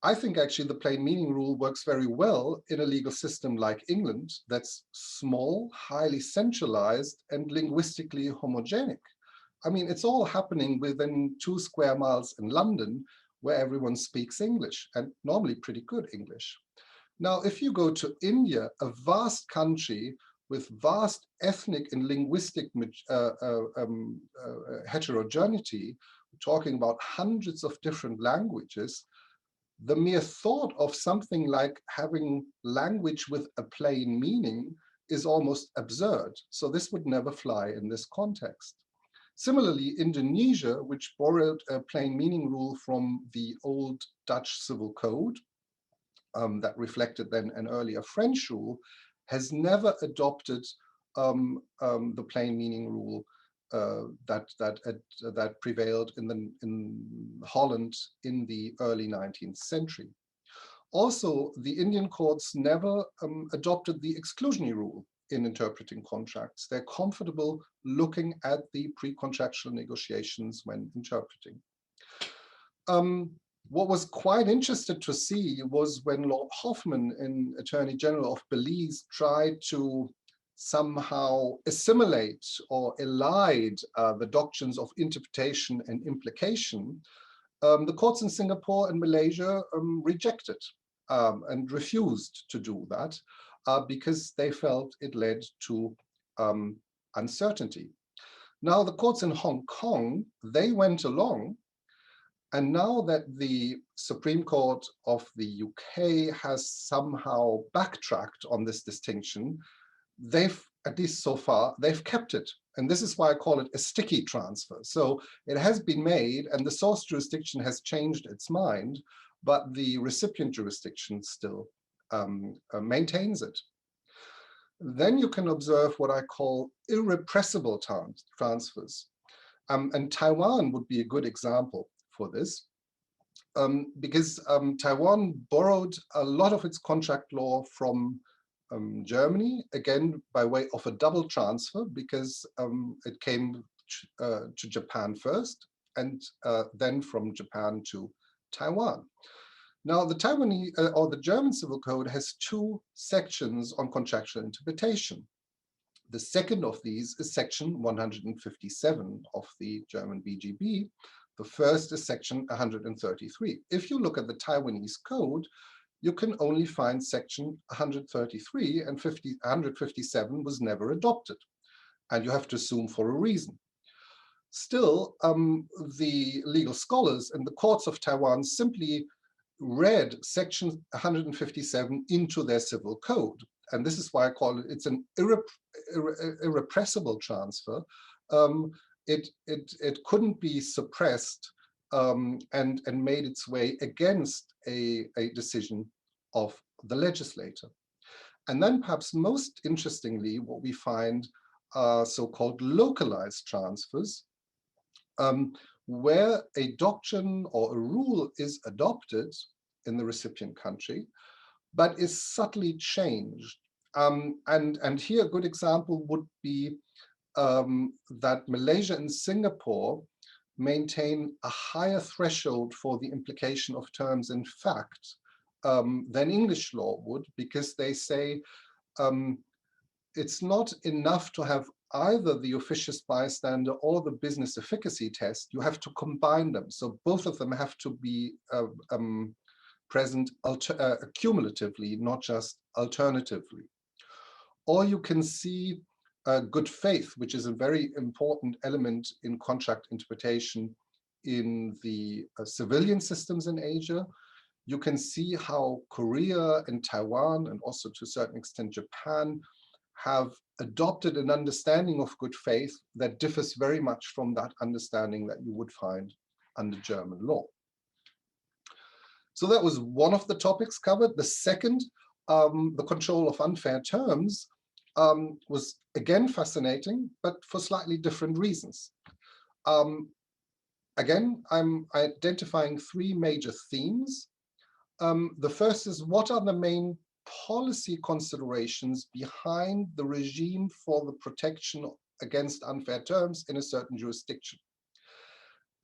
I think actually the plain meaning rule works very well in a legal system like England that's small, highly centralized, and linguistically homogenic. I mean, it's all happening within 2 square miles in London, where everyone speaks English, and normally pretty good English. Now, if you go to India, a vast country with vast ethnic and linguistic heterogeneity, talking about hundreds of different languages, the mere thought of something like having language with a plain meaning is almost absurd. So this would never fly in this context. Similarly, Indonesia, which borrowed a plain meaning rule from the old Dutch civil code that reflected then an earlier French rule, has never adopted the plain meaning rule that prevailed in Holland in the early 19th century. Also, the Indian courts never adopted the exclusionary rule in interpreting contracts. They're comfortable looking at the pre-contractual negotiations when interpreting. What was quite interesting to see was when Lord Hoffman, in Attorney General of Belize, tried to somehow assimilate or elide the doctrines of interpretation and implication, the courts in Singapore and Malaysia rejected and refused to do that because they felt it led to uncertainty. Now, the courts in Hong Kong, they went along, and now that the Supreme Court of the UK has somehow backtracked on this distinction, they've, at least so far, they've kept it. And this is why I call it a sticky transfer. So it has been made and the source jurisdiction has changed its mind, but the recipient jurisdiction still maintains it. Then you can observe what I call irrepressible transfers. And Taiwan would be a good example for this, because Taiwan borrowed a lot of its contract law from Germany, again, by way of a double transfer, because it came to Japan first, and then from Japan to Taiwan. Now, the Taiwanese or the German Civil Code has 2 sections on contractual interpretation. The second of these is section 157 of the German BGB. The first is section 133. If you look at the Taiwanese code, you can only find section 133, and 157 was never adopted. And you have to assume for a reason. Still, the legal scholars and the courts of Taiwan simply read section 157 into their civil code. and this is why I call it, it's an irrepressible transfer. It couldn't be suppressed and made its way against a decision of the legislator. And then perhaps most interestingly, what we find are so-called localized transfers, where a doctrine or a rule is adopted in the recipient country, but is subtly changed. And here a good example would be that Malaysia and Singapore maintain a higher threshold for the implication of terms in fact than English law would, because they say it's not enough to have either the officious bystander or the business efficacy test. You have to combine them. So both of them have to be present cumulatively, not just alternatively. Or you can see good faith, which is a very important element in contract interpretation in the civilian systems in Asia. You can see how Korea and Taiwan, and also to a certain extent Japan, have adopted an understanding of good faith that differs very much from that understanding that you would find under German law. So that was one of the topics covered. The second, the control of unfair terms, was again fascinating, but for slightly different reasons. Again, I'm identifying three major themes. The first is, what are the main policy considerations behind the regime for the protection against unfair terms in a certain jurisdiction?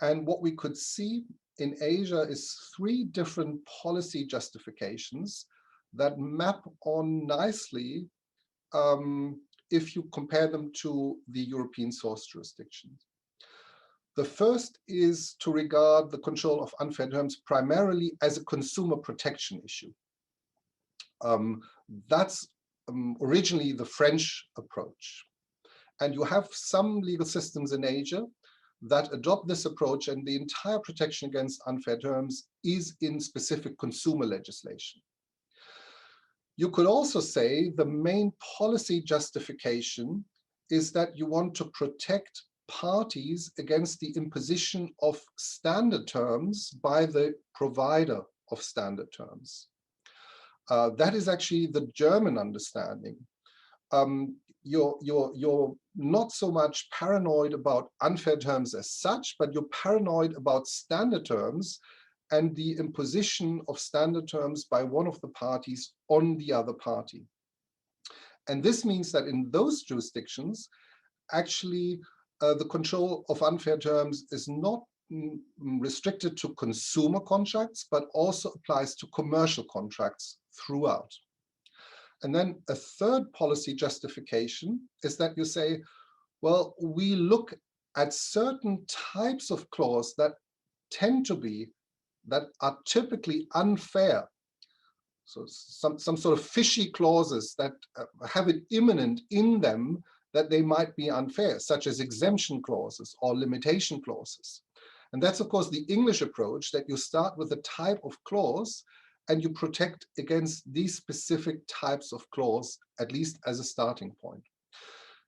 And what we could see in Asia is three different policy justifications that map on nicely if you compare them to the European source jurisdictions. The first is to regard the control of unfair terms primarily as a consumer protection issue. That's originally the French approach. And you have some legal systems in Asia that adopt this approach, and the entire protection against unfair terms is in specific consumer legislation. You could also say the main policy justification is that you want to protect parties against the imposition of standard terms by the provider of standard terms. That is actually the German understanding. You're not so much paranoid about unfair terms as such, but you're paranoid about standard terms and the imposition of standard terms by one of the parties on the other party. And this means that in those jurisdictions, actually, the control of unfair terms is not restricted to consumer contracts, but also applies to commercial contracts throughout. And then a third policy justification is that you say, well, we look at certain types of clause that are typically unfair. So some sort of fishy clauses that have it imminent in them that they might be unfair, such as exemption clauses or limitation clauses. And that's, of course, the English approach, that you start with a type of clause and you protect against these specific types of clause, at least as a starting point.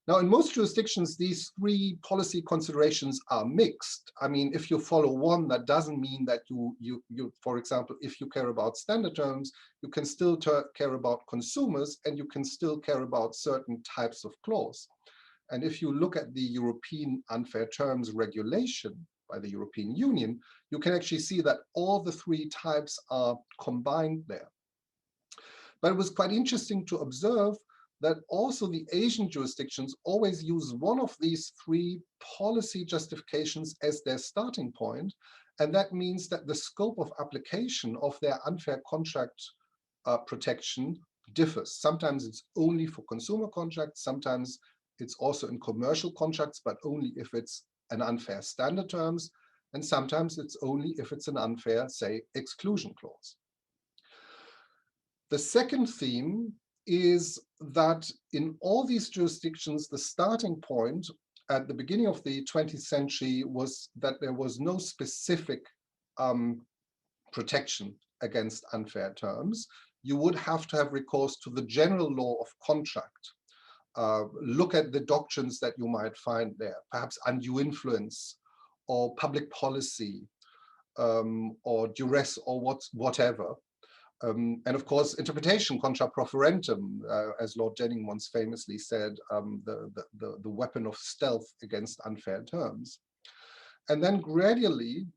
Now, in most jurisdictions, these three policy considerations are mixed. I mean, if you follow one, that doesn't mean that you, for example, if you care about standard terms, you can still care about consumers, and you can still care about certain types of clause. And if you look at the European unfair terms regulation by the European Union, you can actually see that all the three types are combined there. But it was quite interesting to observe that also the Asian jurisdictions always use one of these three policy justifications as their starting point. And that means that the scope of application of their unfair contract protection differs. Sometimes it's only for consumer contracts, sometimes it's also in commercial contracts, but only if it's an unfair standard terms, and sometimes it's only if it's an unfair, say, exclusion clause. The second theme is that in all these jurisdictions, the starting point at the beginning of the 20th century was that there was no specific protection against unfair terms. you would have to have recourse to the general law of contract. Look at the doctrines that you might find there, perhaps undue influence or public policy, or duress or whatever. And of course, interpretation contra proferentum, as Lord Jennings once famously said, the weapon of stealth against unfair terms. And then gradually,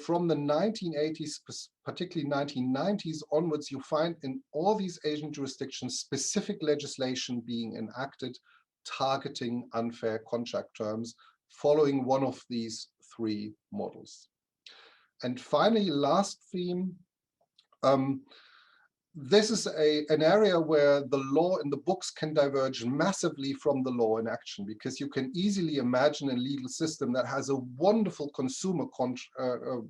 from the 1980s, particularly 1990s onwards, you find in all these Asian jurisdictions specific legislation being enacted targeting unfair contract terms, following one of these three models. And finally, last theme, this is an area where the law in the books can diverge massively from the law in action, because you can easily imagine a legal system that has a wonderful consumer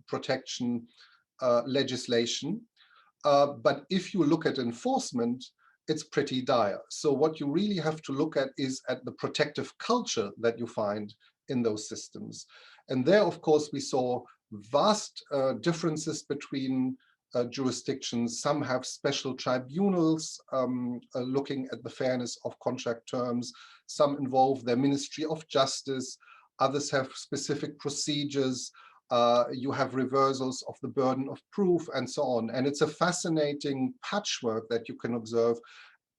protection legislation. But if you look at enforcement, it's pretty dire. So what you really have to look at is at the protective culture that you find in those systems. And there, of course, we saw vast differences between jurisdictions. Some have special tribunals looking at the fairness of contract terms. Some involve their Ministry of Justice. Others have specific procedures. You have reversals of the burden of proof and so on. And it's a fascinating patchwork that you can observe.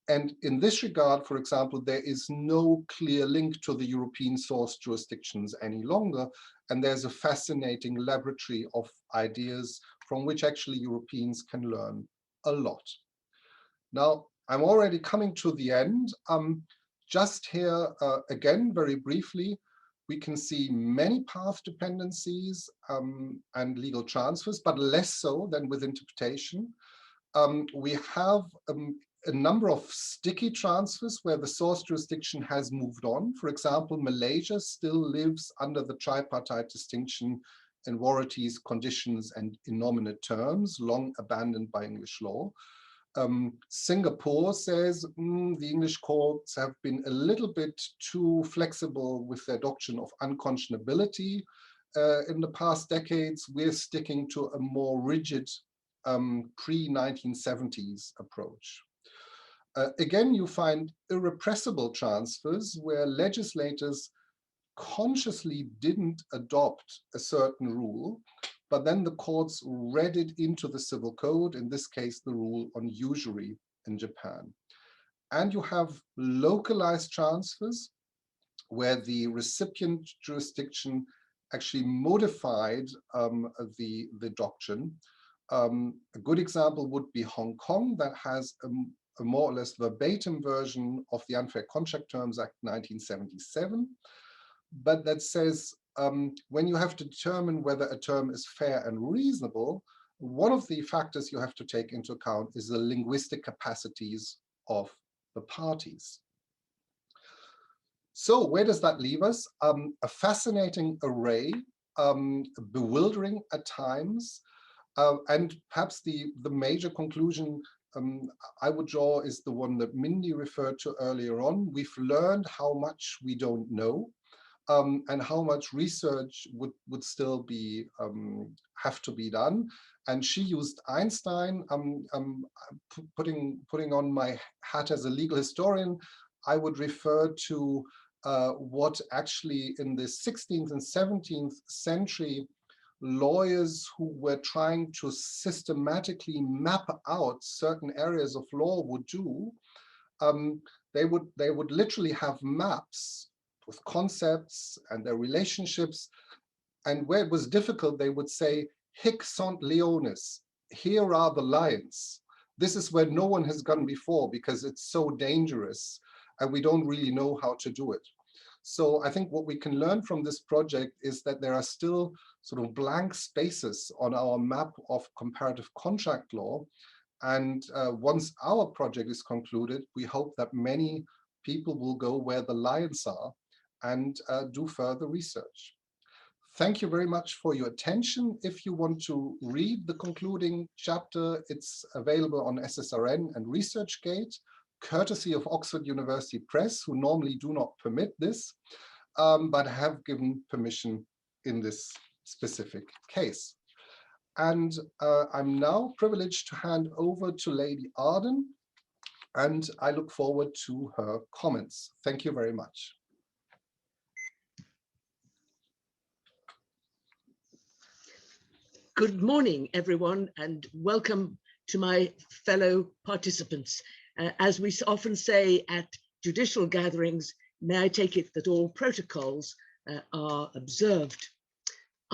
And in this regard, for example, there is no clear link to the European source jurisdictions any longer. And there's a fascinating laboratory of ideas from which actually Europeans can learn a lot. Now, I'm already coming to the end. Just here, again, very briefly, we can see many path dependencies and legal transfers, but less so than with interpretation. We have a number of sticky transfers where the source jurisdiction has moved on. For example, Malaysia still lives under the tripartite distinction in warranties, conditions, and innominate terms, long abandoned by English law. Singapore says the English courts have been a little bit too flexible with their doctrine of unconscionability. In the past decades, we're sticking to a more rigid pre-1970s approach. Again, you find irrepressible transfers where legislators consciously didn't adopt a certain rule, but then the courts read it into the civil code, in this case, the rule on usury in Japan. And you have localized transfers where the recipient jurisdiction actually modified the doctrine. A good example would be Hong Kong, that has a more or less verbatim version of the Unfair Contract Terms Act 1977, but that says when you have to determine whether a term is fair and reasonable, one of the factors you have to take into account is the linguistic capacities of the parties. So where does that leave us? A fascinating array, bewildering at times, and perhaps the major conclusion I would draw is the one that Mindy referred to earlier on. We've learned how much we don't know, and how much research would still be have to be done. And she used Einstein. Putting on my hat as a legal historian, I would refer to what actually in the 16th and 17th century lawyers who were trying to systematically map out certain areas of law would do. They would literally have maps with concepts and their relationships, and where it was difficult, they would say, hic sunt leones, here are the lions. This is where no one has gone before because it's so dangerous and we don't really know how to do it. So I think what we can learn from this project is that there are still sort of blank spaces on our map of comparative contract law. And once our project is concluded, we hope that many people will go where the lions are and do further research. Thank you very much for your attention. If you want to read the concluding chapter, it's available on SSRN and ResearchGate, courtesy of Oxford University Press, who normally do not permit this, but have given permission in this specific case. And I'm now privileged to hand over to Lady Arden, and I look forward to her comments. Thank you very much. Good morning, everyone, and welcome to my fellow participants. As we often say at judicial gatherings, may I take it that all protocols are observed.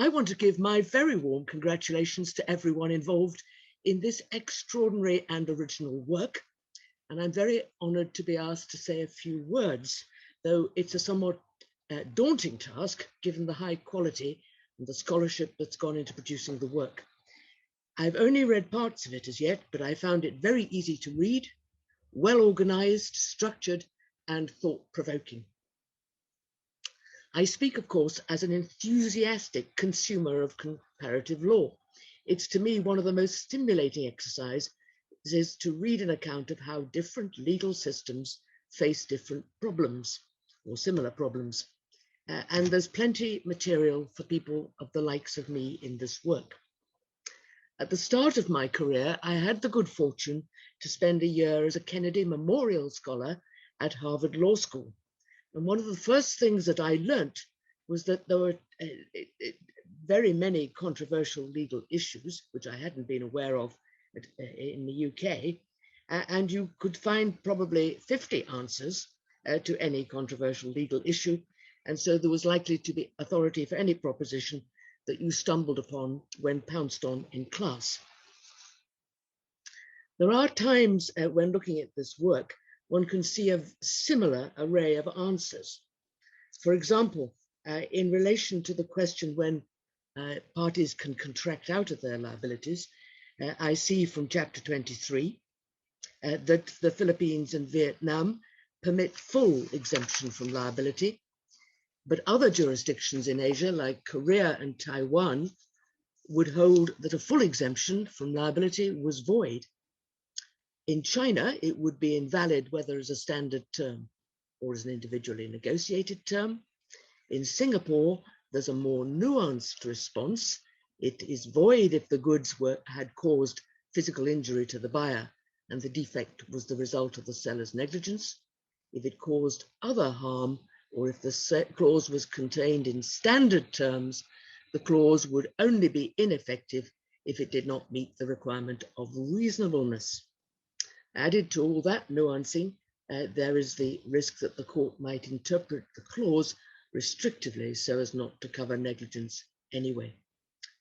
I want to give my very warm congratulations to everyone involved in this extraordinary and original work. And I'm very honored to be asked to say a few words, though it's a somewhat daunting task given the high quality and the scholarship that's gone into producing the work. I've only read parts of it as yet, but I found it very easy to read, well organized, structured, and thought-provoking. I speak, of course, as an enthusiastic consumer of comparative law. It's to me one of the most stimulating exercises to read an account of how different legal systems face different problems or similar problems. And there's plenty material for people of the likes of me in this work. At the start of my career, I had the good fortune to spend a year as a Kennedy Memorial Scholar at Harvard Law School. And one of the first things that I learnt was that there were very many controversial legal issues, which I hadn't been aware of in the UK, and you could find probably 50 answers to any controversial legal issue. And so there was likely to be authority for any proposition that you stumbled upon when pounced on in class. There are times when looking at this work, one can see a similar array of answers. For example, in relation to the question when parties can contract out of their liabilities, I see from chapter 23 that the Philippines and Vietnam permit full exemption from liability, but other jurisdictions in Asia, like Korea and Taiwan, would hold that a full exemption from liability was void. In China, it would be invalid whether as a standard term or as an individually negotiated term. In Singapore, there's a more nuanced response. It is void if the goods had caused physical injury to the buyer and the defect was the result of the seller's negligence. If it caused other harm, or if the clause was contained in standard terms, the clause would only be ineffective if it did not meet the requirement of reasonableness. Added to all that nuancing, there is the risk that the court might interpret the clause restrictively so as not to cover negligence anyway.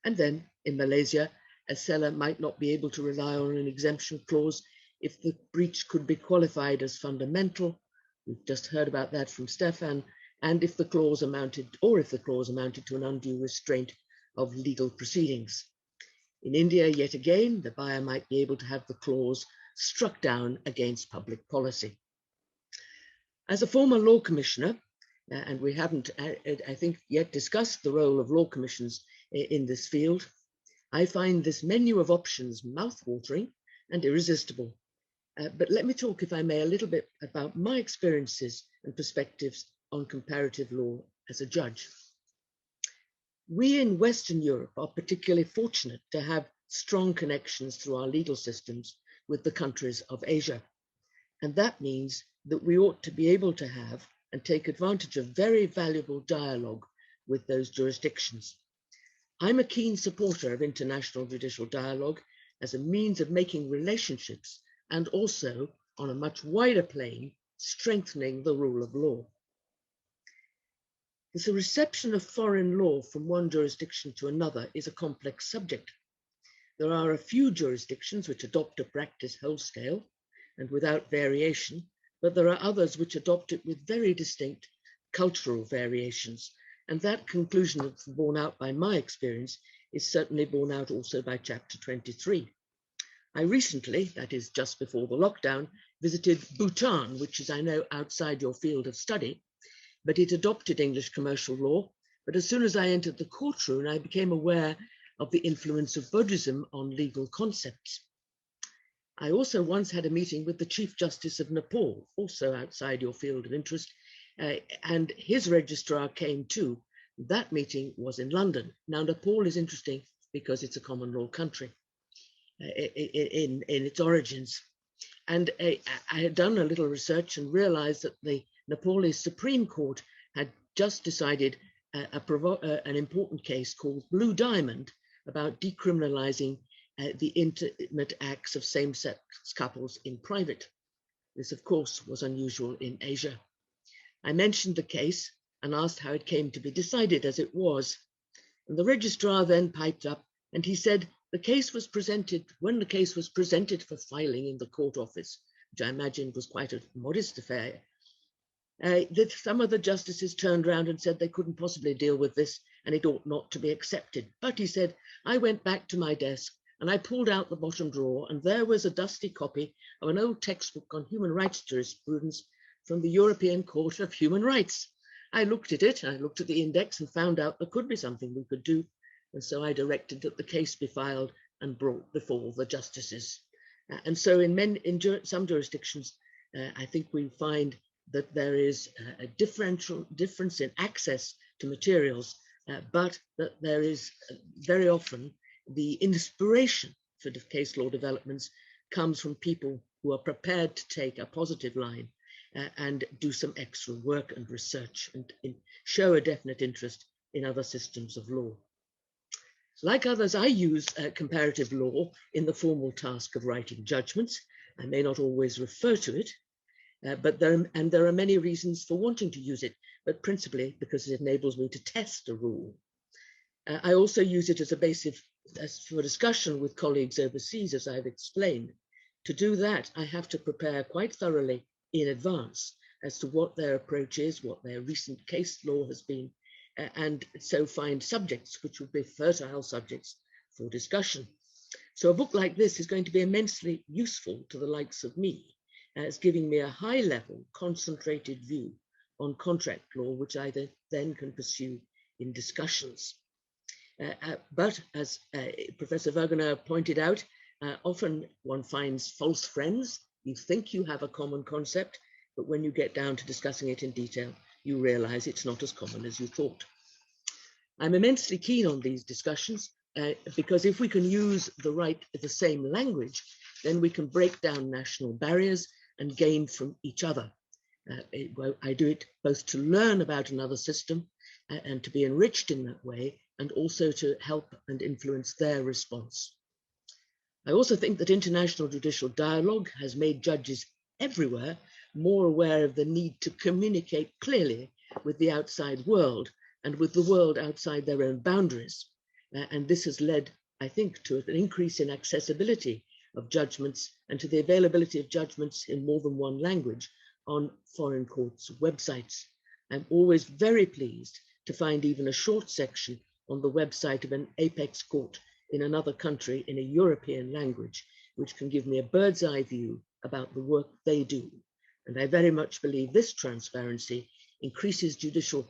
And then in Malaysia, a seller might not be able to rely on an exemption clause if the breach could be qualified as fundamental. We've just heard about that from Stefan, and if the clause amounted to an undue restraint of legal proceedings. In India, yet again, the buyer might be able to have the clause struck down against public policy. As a former law commissioner, and we haven't, I think, yet discussed the role of law commissions in this field, I find this menu of options mouth-watering and irresistible. But let me talk, if I may, a little bit about my experiences and perspectives on comparative law as a judge. We in Western Europe are particularly fortunate to have strong connections through our legal systems with the countries of Asia. And that means that we ought to be able to have and take advantage of very valuable dialogue with those jurisdictions. I'm a keen supporter of international judicial dialogue as a means of making relationships and also, on a much wider plane, strengthening the rule of law. The reception of foreign law from one jurisdiction to another is a complex subject. There are a few jurisdictions which adopt a practice wholesale and without variation, but there are others which adopt it with very distinct cultural variations. And that conclusion that's borne out by my experience is certainly borne out also by chapter 23. I recently, that is just before the lockdown, visited Bhutan, which is, I know, outside your field of study, but it adopted English commercial law. But as soon as I entered the courtroom, I became aware of the influence of Buddhism on legal concepts. I also once had a meeting with the Chief Justice of Nepal, also outside your field of interest, and his registrar came too. That meeting was in London. Now, Nepal is interesting because it's a common law country in its origins. And I had done a little research and realized that the Nepalese Supreme Court had just decided an important case called Blue Diamond about decriminalizing the intimate acts of same-sex couples in private. This, of course, was unusual in Asia. I mentioned the case and asked how it came to be decided, as it was. And the registrar then piped up and he said the case was presented, when the case was presented for filing in the court office, which I imagined was quite a modest affair, that some of the justices turned around and said they couldn't possibly deal with this and it ought not to be accepted. But he said, I went back to my desk and I pulled out the bottom drawer and there was a dusty copy of an old textbook on human rights jurisprudence from the European Court of Human Rights. I looked at it, I looked at the index and found out there could be something we could do. And so I directed that the case be filed and brought before the justices. And so in some jurisdictions, I think we find that there is a difference in access to materials, but that there is very often the inspiration for the case law developments comes from people who are prepared to take a positive line and do some extra work and research and show a definite interest in other systems of law. Like others, I use comparative law in the formal task of writing judgments. I may not always refer to it, but there are many reasons for wanting to use it, but principally because it enables me to test a rule. I also use it as a basis for discussion with colleagues overseas, as I've explained. To do that, I have to prepare quite thoroughly in advance as to what their approach is, what their recent case law has been, and so find subjects which would be fertile subjects for discussion. So a book like this is going to be immensely useful to the likes of me, as giving me a high-level, concentrated view on contract law, which I then can pursue in discussions. But as Professor Wagener pointed out, often one finds false friends. You think you have a common concept, but when you get down to discussing it in detail, you realize it's not as common as you thought. I'm immensely keen on these discussions because if we can use the same language, then we can break down national barriers and gain from each other. I do it both to learn about another system and to be enriched in that way, and also to help and influence their response. I also think that international judicial dialogue has made judges everywhere more aware of the need to communicate clearly with the outside world and with the world outside their own boundaries. And this has led, I think, to an increase in accessibility of judgments and to the availability of judgments in more than one language on foreign courts' websites. I'm always very pleased to find even a short section on the website of an apex court in another country in a European language, which can give me a bird's eye view about the work they do. And I very much believe this transparency increases judicial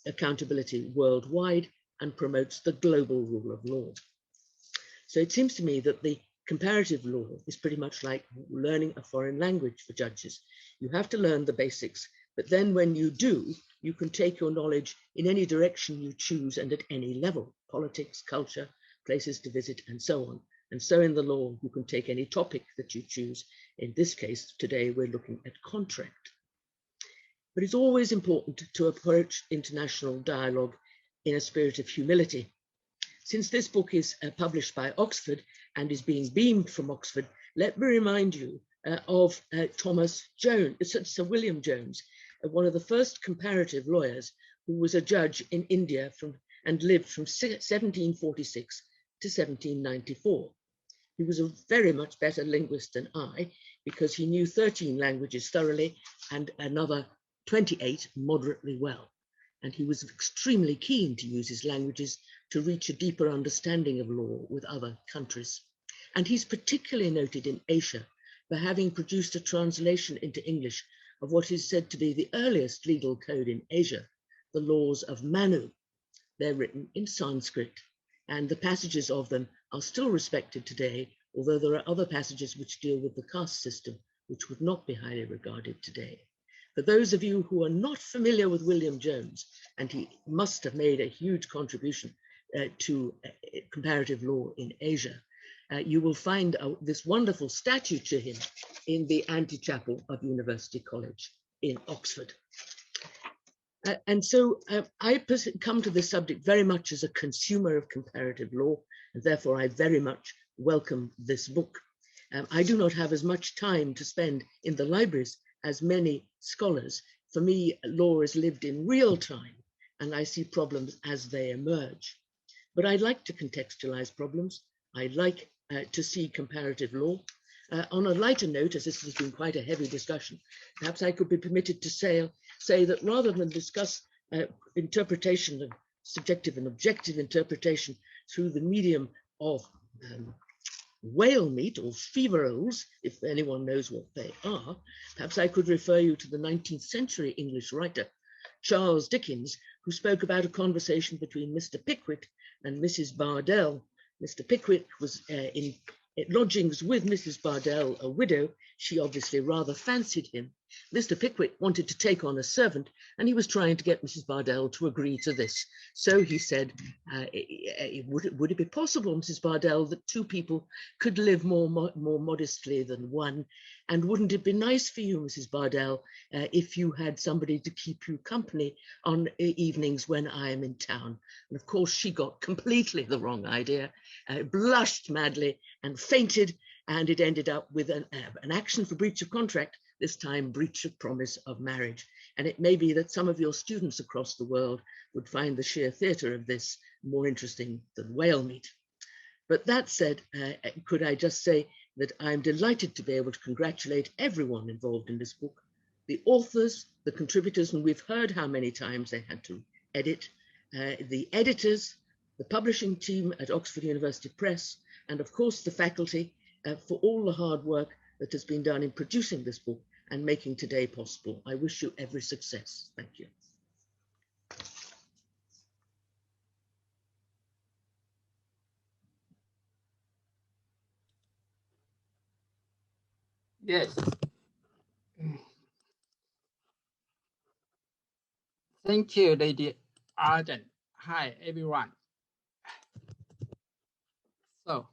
accountability worldwide and promotes the global rule of law. So it seems to me that the comparative law is pretty much like learning a foreign language for judges. You have to learn the basics, but then when you do, you can take your knowledge in any direction you choose and at any level: politics, culture, places to visit, and so on. And so in the law, you can take any topic that you choose. In this case, today, we're looking at contract. But it's always important to approach international dialogue in a spirit of humility. Since this book is published by Oxford and is being beamed from Oxford, let me remind you of Thomas Jones, Sir William Jones, one of the first comparative lawyers who was a judge in India and lived from 1746 to 1794. He was a very much better linguist than I, because he knew 13 languages thoroughly and another 28 moderately well. And he was extremely keen to use his languages to reach a deeper understanding of law with other countries. And he's particularly noted in Asia for having produced a translation into English of what is said to be the earliest legal code in Asia, the laws of Manu. They're written in Sanskrit, and the passages of them are still respected today, although there are other passages which deal with the caste system, which would not be highly regarded today. For those of you who are not familiar with William Jones, and he must have made a huge contribution to comparative law in Asia, you will find this wonderful statue to him in the antechapel of University College in Oxford. And so I come to this subject very much as a consumer of comparative law, and therefore I very much welcome this book. I do not have as much time to spend in the libraries as many scholars. For me, law is lived in real time, and I see problems as they emerge. But I like to contextualize problems. I like to see comparative law. On a lighter note, as this has been quite a heavy discussion, perhaps I could be permitted to say that rather than discuss interpretation of subjective and objective interpretation through the medium of whale meat or feverols, if anyone knows what they are, perhaps I could refer you to the 19th century English writer, Charles Dickens, who spoke about a conversation between Mr. Pickwick and Mrs. Bardell. Mr. Pickwick was in lodgings with Mrs. Bardell, a widow. She obviously rather fancied him. Mr. Pickwick wanted to take on a servant, and he was trying to get Mrs. Bardell to agree to this. So he said, would it be possible, Mrs. Bardell, that two people could live more modestly than one? And wouldn't it be nice for you, Mrs. Bardell, if you had somebody to keep you company on evenings when I am in town? And of course, she got completely the wrong idea, blushed madly and fainted, and it ended up with an action for breach of contract, this time breach of promise of marriage. And it may be that some of your students across the world would find the sheer theatre of this more interesting than whale meat. But that said, could I just say that I'm delighted to be able to congratulate everyone involved in this book, the authors, the contributors, and we've heard how many times they had to edit, the editors, the publishing team at Oxford University Press, and of course the faculty for all the hard work that has been done in producing this book and making today possible. I wish you every success. Thank you. Yes. Thank you, Lady Arden. Hi, everyone. So,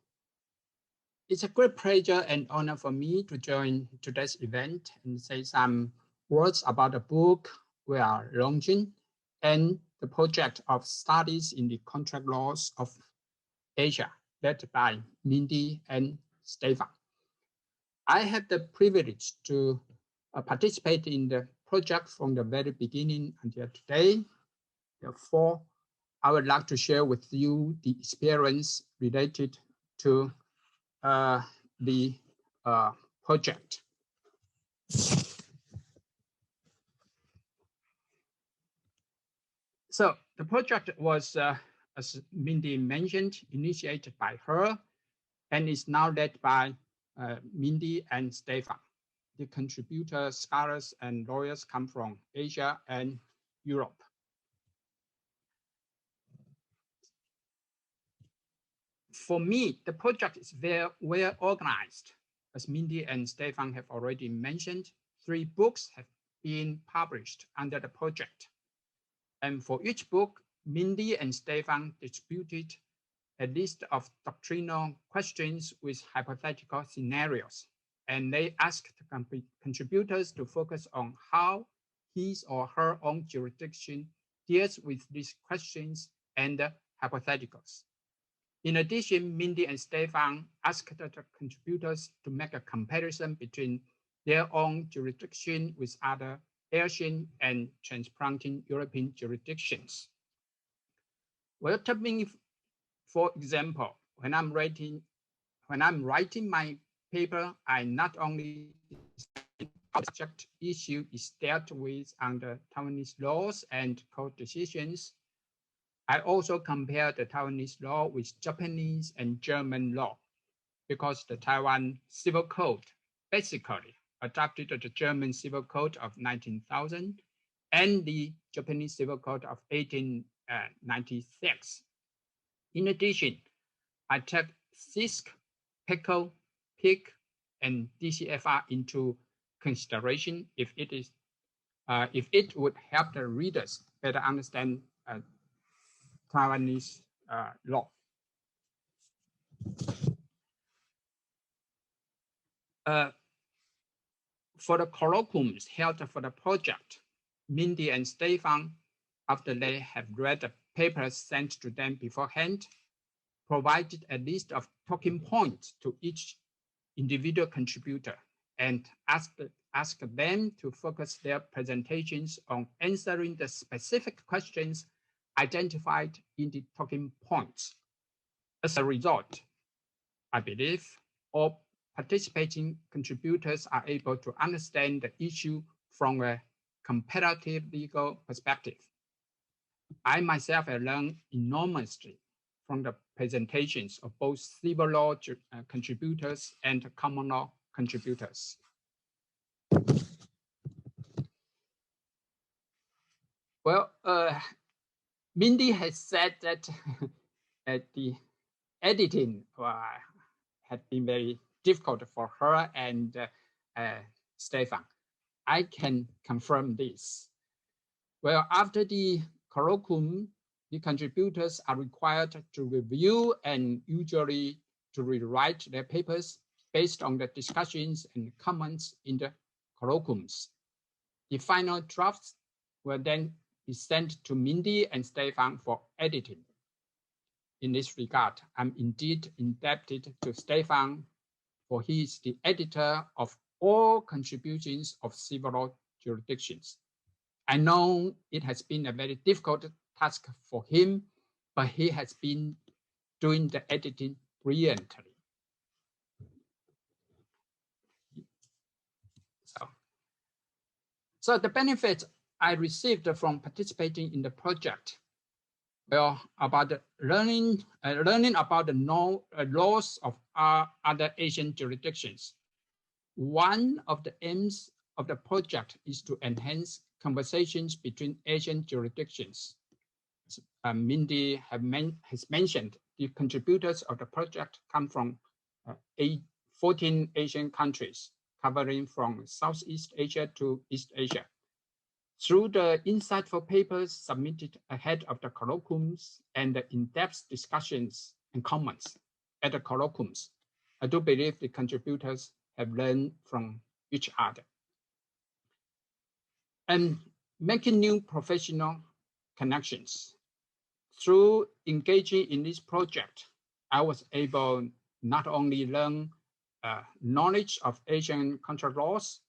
it's a great pleasure and honor for me to join today's event and say some words about the book we are launching and the project of studies in the contract laws of Asia, led by Mindy and Stefan. I had the privilege to participate in the project from the very beginning until today. Therefore, I would like to share with you the experience related to the project. So the project was, as Mindy mentioned, initiated by her and is now led by Mindy and Stefan. The contributors, scholars, and lawyers come from Asia and Europe. For me, the project is very well organized. As Mindy and Stefan have already mentioned, 3 books have been published under the project. And for each book, Mindy and Stefan distributed a list of doctrinal questions with hypothetical scenarios. And they asked the contributors to focus on how his or her own jurisdiction deals with these questions and hypotheticals. In addition, Mindy and Stefan asked the contributors to make a comparison between their own jurisdiction with other Asian and transplanting European jurisdictions. Well, for example, when I'm writing my paper, I not only decide how the subject issue is dealt with under Taiwanese laws and court decisions, I also compare the Taiwanese law with Japanese and German law, because the Taiwan Civil Code basically adopted the German Civil Code of 19,000 and the Japanese Civil Code of 1896. In addition, I take CISC, PICO, PIC, and DCFR into consideration if it would help the readers better understand Taiwanese law. For the colloquiums held for the project, Mindy and Stefan, after they have read the papers sent to them beforehand, provided a list of talking points to each individual contributor and asked them to focus their presentations on answering the specific questions identified in the talking points. As a result, I believe all participating contributors are able to understand the issue from a comparative legal perspective. I myself have learned enormously from the presentations of both civil law contributors and common law contributors. Well, Mindy has said that the editing had been very difficult for her and Stefan. I can confirm this. Well, after the colloquium, the contributors are required to review and usually to rewrite their papers based on the discussions and comments in the colloquiums. The final drafts will then be sent to Mindy and Stefan for editing. In this regard, I'm indeed indebted to Stefan, for he is the editor of all contributions of civil law jurisdictions. I know it has been a very difficult task for him, but he has been doing the editing brilliantly. So the benefits I received from participating in the project, well, about learning about the laws of other Asian jurisdictions. One of the aims of the project is to enhance conversations between Asian jurisdictions. Mindy has mentioned the contributors of the project come from 14 Asian countries, covering from Southeast Asia to East Asia. Through the insightful papers submitted ahead of the colloquiums and the in-depth discussions and comments at the colloquiums, I do believe the contributors have learned from each other. And making new professional connections. Through engaging in this project, I was able not only learn knowledge of Asian contract laws,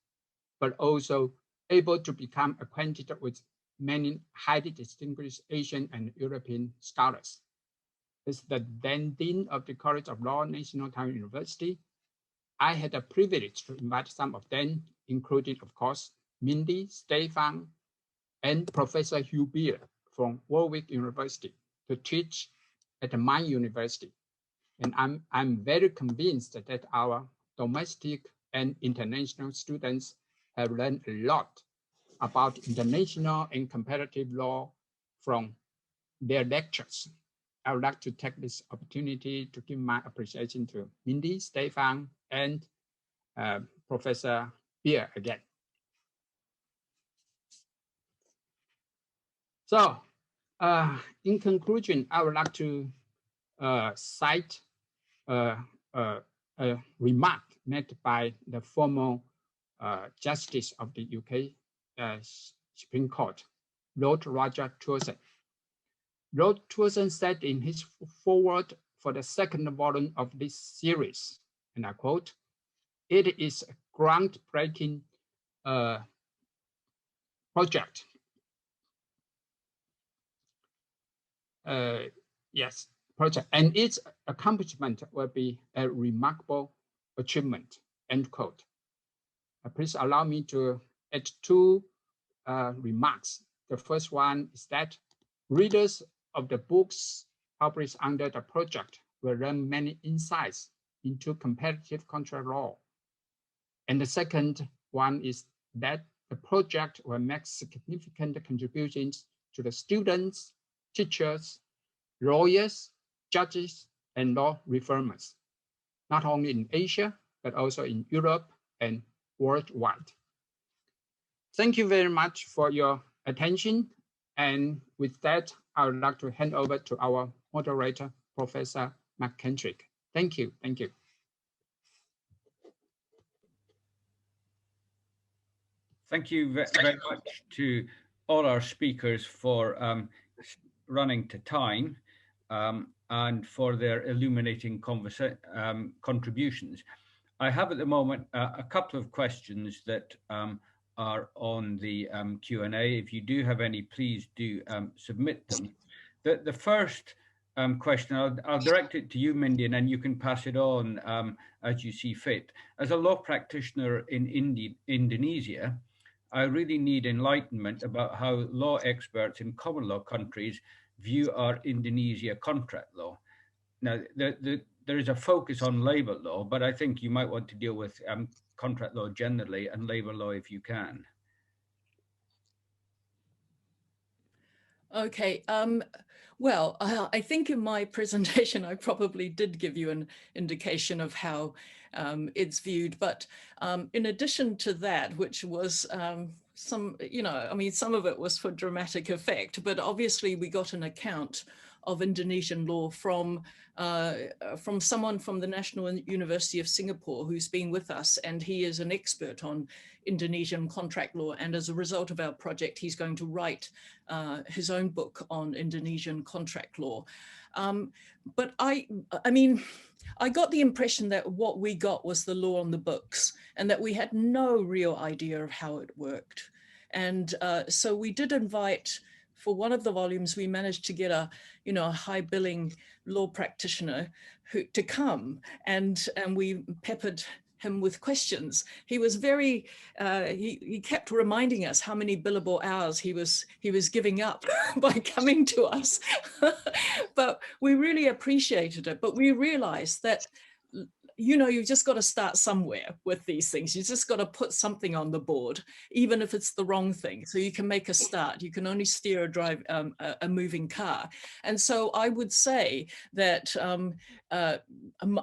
but also able to become acquainted with many highly distinguished Asian and European scholars. As the then Dean of the College of Law, National Taiwan University, I had the privilege to invite some of them, including, of course, Mindy, Stefan, and Professor Hugh Beer from Warwick University to teach at my university. And I'm very convinced that our domestic and international students have learned a lot about international and comparative law from their lectures. I would like to take this opportunity to give my appreciation to Mindy, Stefan, and Professor Beer again. So, in conclusion, I would like to cite a remark made by the former Justice of the UK Supreme Court, Lord Roger Thurston. Lord Thurston said in his foreword for the second volume of this series, and I quote, "It is a groundbreaking project. Project, and its accomplishment will be a remarkable achievement," end quote. Please allow me to add two remarks. The first one is that readers of the books published under the project will learn many insights into comparative contract law. And the second one is that the project will make significant contributions to the students, teachers, lawyers, judges, and law reformers, not only in Asia, but also in Europe and worldwide. Thank you very much for your attention. And with that, I would like to hand over to our moderator, Professor McKendrick. Thank you. Thank you. Thank you very much to all our speakers for running to time and for their illuminating contributions. I have at the moment a couple of questions that are on the Q&A. If you do have any, please do submit them. The first question, I'll direct it to you, Mindy, and then you can pass it on as you see fit. As a law practitioner in Indonesia, I really need enlightenment about how law experts in common law countries view our Indonesia contract law. Now, there is a focus on labor law, but I think you might want to deal with contract law generally and labor law if you can. Okay. Well, I think in my presentation, I probably did give you an indication of how it's viewed. But in addition to that, which was some of it was for dramatic effect, but obviously we got an account of Indonesian law from someone from the National University of Singapore who's been with us, and he is an expert on Indonesian contract law. And as a result of our project, he's going to write his own book on Indonesian contract law. But I mean, I got the impression that what we got was the law on the books and that we had no real idea of how it worked. And so we did invite, for one of the volumes, we managed to get a high billing law practitioner to come, and we peppered him with questions. He was very, he kept reminding us how many billable hours he was giving up by coming to us. But we really appreciated it. But we realized that, you've just got to start somewhere with these things. You just got to put something on the board, even if it's the wrong thing. So you can make a start. You can only steer or drive a moving car. And so I would say that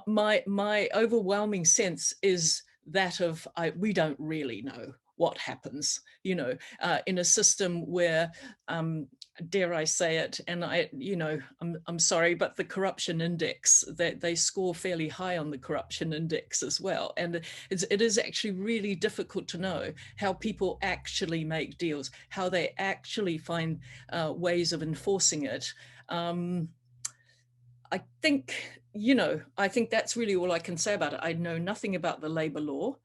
my overwhelming sense is that of we don't really know what happens, in a system where, dare I say it, and I'm sorry, but the corruption index, they score fairly high on the corruption index as well. And it is actually really difficult to know how people actually make deals, how they actually find ways of enforcing it. I think that's really all I can say about it. I know nothing about the labor law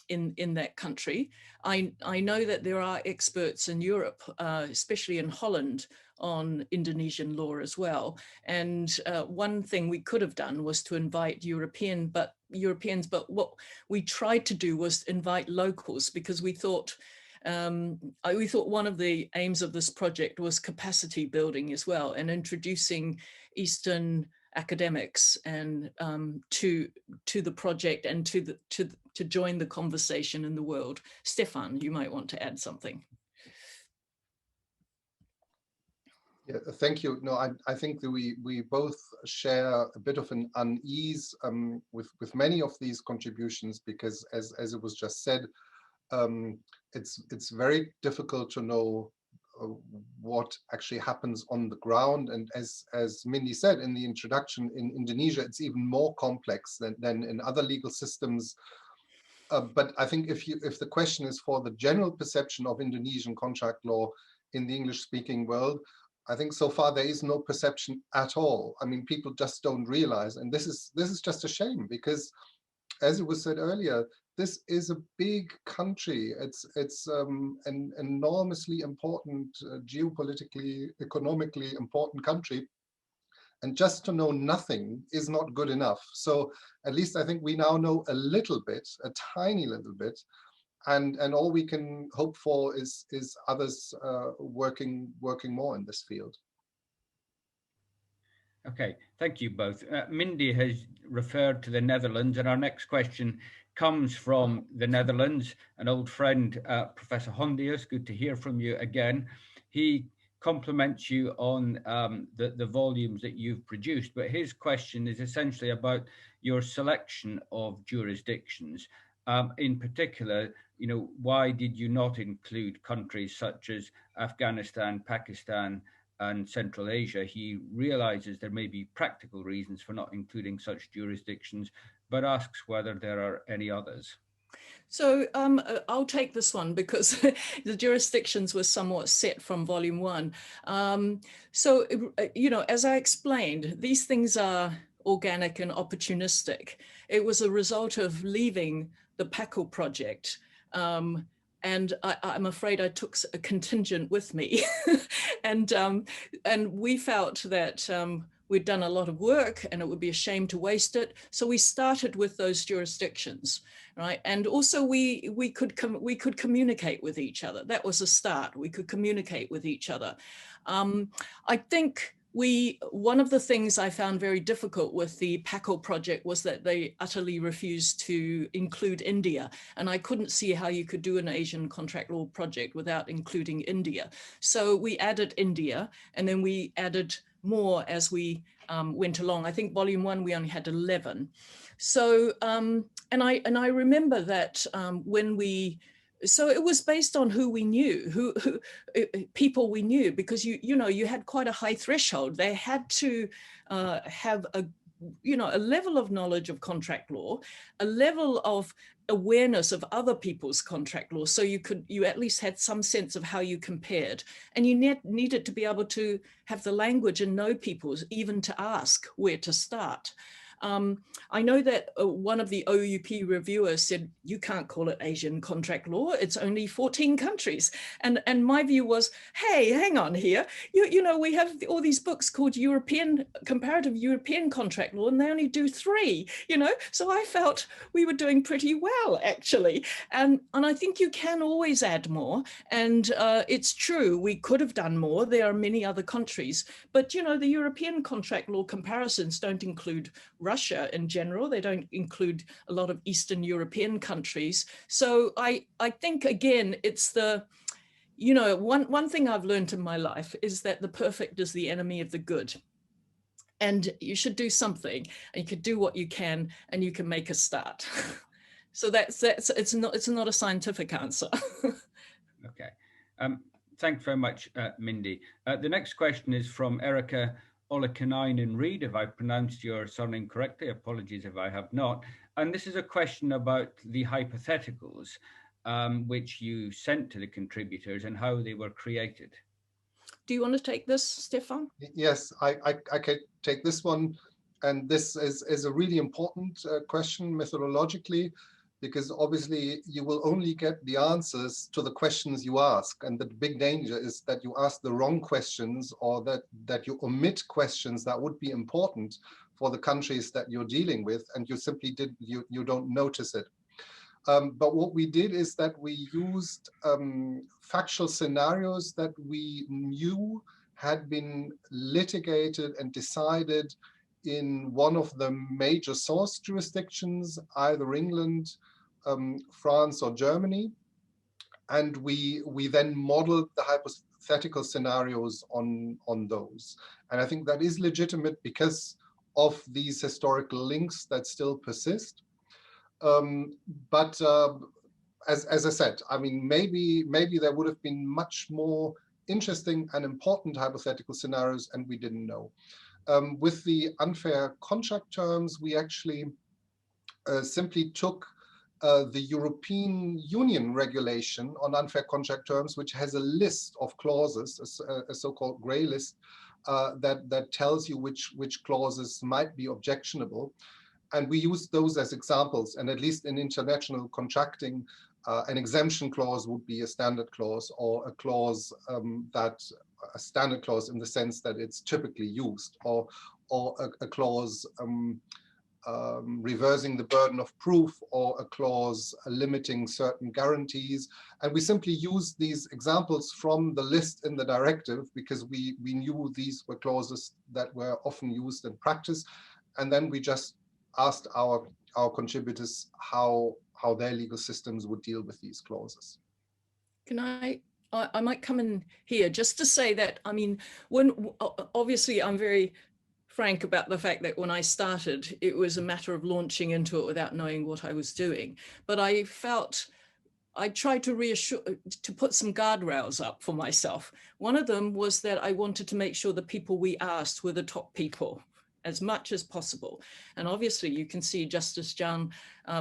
in that country. I know that there are experts in Europe, especially in Holland, on Indonesian law as well. And one thing we could have done was to invite Europeans, but what we tried to do was invite locals, because we thought one of the aims of this project was capacity building as well, and introducing Eastern academics and to the project and to join the conversation in the world. Stefan, you might want to add something. Yeah, thank you. No, I think that we both share a bit of an unease with many of these contributions, because as it was just said, it's very difficult to know what actually happens on the ground. And as Mindy said in the introduction, in Indonesia, it's even more complex than in other legal systems. But I think if the question is for the general perception of Indonesian contract law in the English-speaking world, I think so far there is no perception at all. I mean, people just don't realize, and this is just a shame, because as it was said earlier, this is a big country. It's an enormously important, geopolitically, economically important country. And just to know nothing is not good enough. So at least I think we now know a little bit, a tiny little bit, and all we can hope for is others working more in this field. Okay, thank you both. Mindy has referred to the Netherlands, and our next question comes from the Netherlands. An old friend, Professor Hondius, good to hear from you again. He compliments you on the volumes that you've produced, but his question is essentially about your selection of jurisdictions. In particular, why did you not include countries such as Afghanistan, Pakistan, and Central Asia? He realizes there may be practical reasons for not including such jurisdictions, but asks whether there are any others. So I'll take this one because the jurisdictions were somewhat set from volume 1. So, as I explained, these things are organic and opportunistic. It was a result of leaving the PACL project. And I'm afraid I took a contingent with me. and we felt that we'd done a lot of work and it would be a shame to waste it. So we started with those jurisdictions, right? And also we could communicate with each other. That was a start. We could communicate with each other. I think one of the things I found very difficult with the PACL project was that they utterly refused to include India. And I couldn't see how you could do an Asian contract law project without including India. So we added India, and then we added more as we went along. I think volume 1, we only had 11. So, and I remember that so it was based on who we knew, who people we knew, because you had quite a high threshold. They had to have a level of knowledge of contract law, a level of awareness of other people's contract law, so you at least had some sense of how you compared, and you needed to be able to have the language and know people even to ask where to start. I know that one of the OUP reviewers said, you can't call it Asian contract law, it's only 14 countries. And my view was, hey, hang on here. We have all these books called Comparative European Contract Law, and they only do 3, So I felt we were doing pretty well, actually. And I think you can always add more. And it's true, we could have done more. There are many other countries. But, the European contract law comparisons don't include Russia in general. They don't include a lot of Eastern European countries. So I think, again, it's one thing I've learned in my life is that the perfect is the enemy of the good. And you should do something, and you could do what you can, and you can make a start. So it's not a scientific answer. Okay. Thanks very much, Mindy. The next question is from Erica Olekinainen Reid. If I pronounced your surname correctly, apologies if I have not. And this is a question about the hypotheticals which you sent to the contributors and how they were created. Do you want to take this, Stefan? Yes, I can take this one. And this is a really important question methodologically, because obviously you will only get the answers to the questions you ask. And the big danger is that you ask the wrong questions, or that you omit questions that would be important for the countries that you're dealing with, and you simply you don't notice it. But what we did is that we used factual scenarios that we knew had been litigated and decided in one of the major source jurisdictions, either England, France, or Germany. And we then modeled the hypothetical scenarios on those. And I think that is legitimate because of these historical links that still persist. But as I said, I mean, maybe there would have been much more interesting and important hypothetical scenarios, and we didn't know. With the unfair contract terms, we actually simply took the European Union regulation on unfair contract terms, which has a list of clauses, a so-called grey list, that tells you which clauses might be objectionable. And we use those as examples. And at least in international contracting, an exemption clause would be a standard clause, or a clause a standard clause in the sense that it's typically used, or a clause reversing the burden of proof, or a clause limiting certain guarantees. And we simply used these examples from the list in the directive because we knew these were clauses that were often used in practice. And then we just asked our contributors how their legal systems would deal with these clauses. Can I might come in here just to say that, I mean, when obviously I'm very frank about the fact that when I started, it was a matter of launching into it without knowing what I was doing. But I tried to put some guardrails up for myself. One of them was that I wanted to make sure the people we asked were the top people as much as possible. And obviously you can see Justice Zhang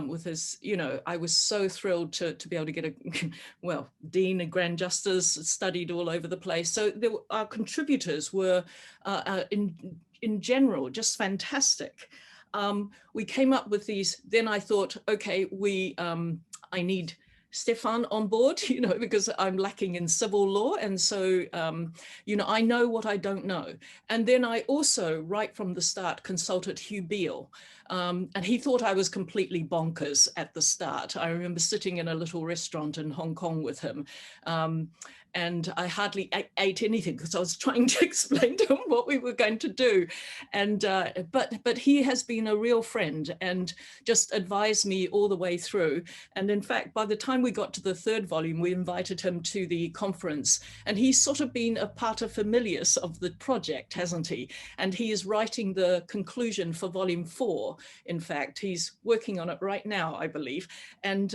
with his, I was so thrilled to be able to get well, Dean and Grand Justice studied all over the place. So our contributors were in general, just fantastic. We came up with these, then I thought, okay, I need Stefan on board, because I'm lacking in civil law. And so, I know what I don't know. And then I also, right from the start, consulted Hugh Beale. And he thought I was completely bonkers at the start. I remember sitting in a little restaurant in Hong Kong with him. And I hardly ate anything because I was trying to explain to him what we were going to do. And but he has been a real friend and just advised me all the way through. And in fact, by the time we got to the third volume, we invited him to the conference, and he's sort of been a paterfamilias of the project, hasn't he? And he is writing the conclusion for volume 4. In fact, he's working on it right now, I believe. And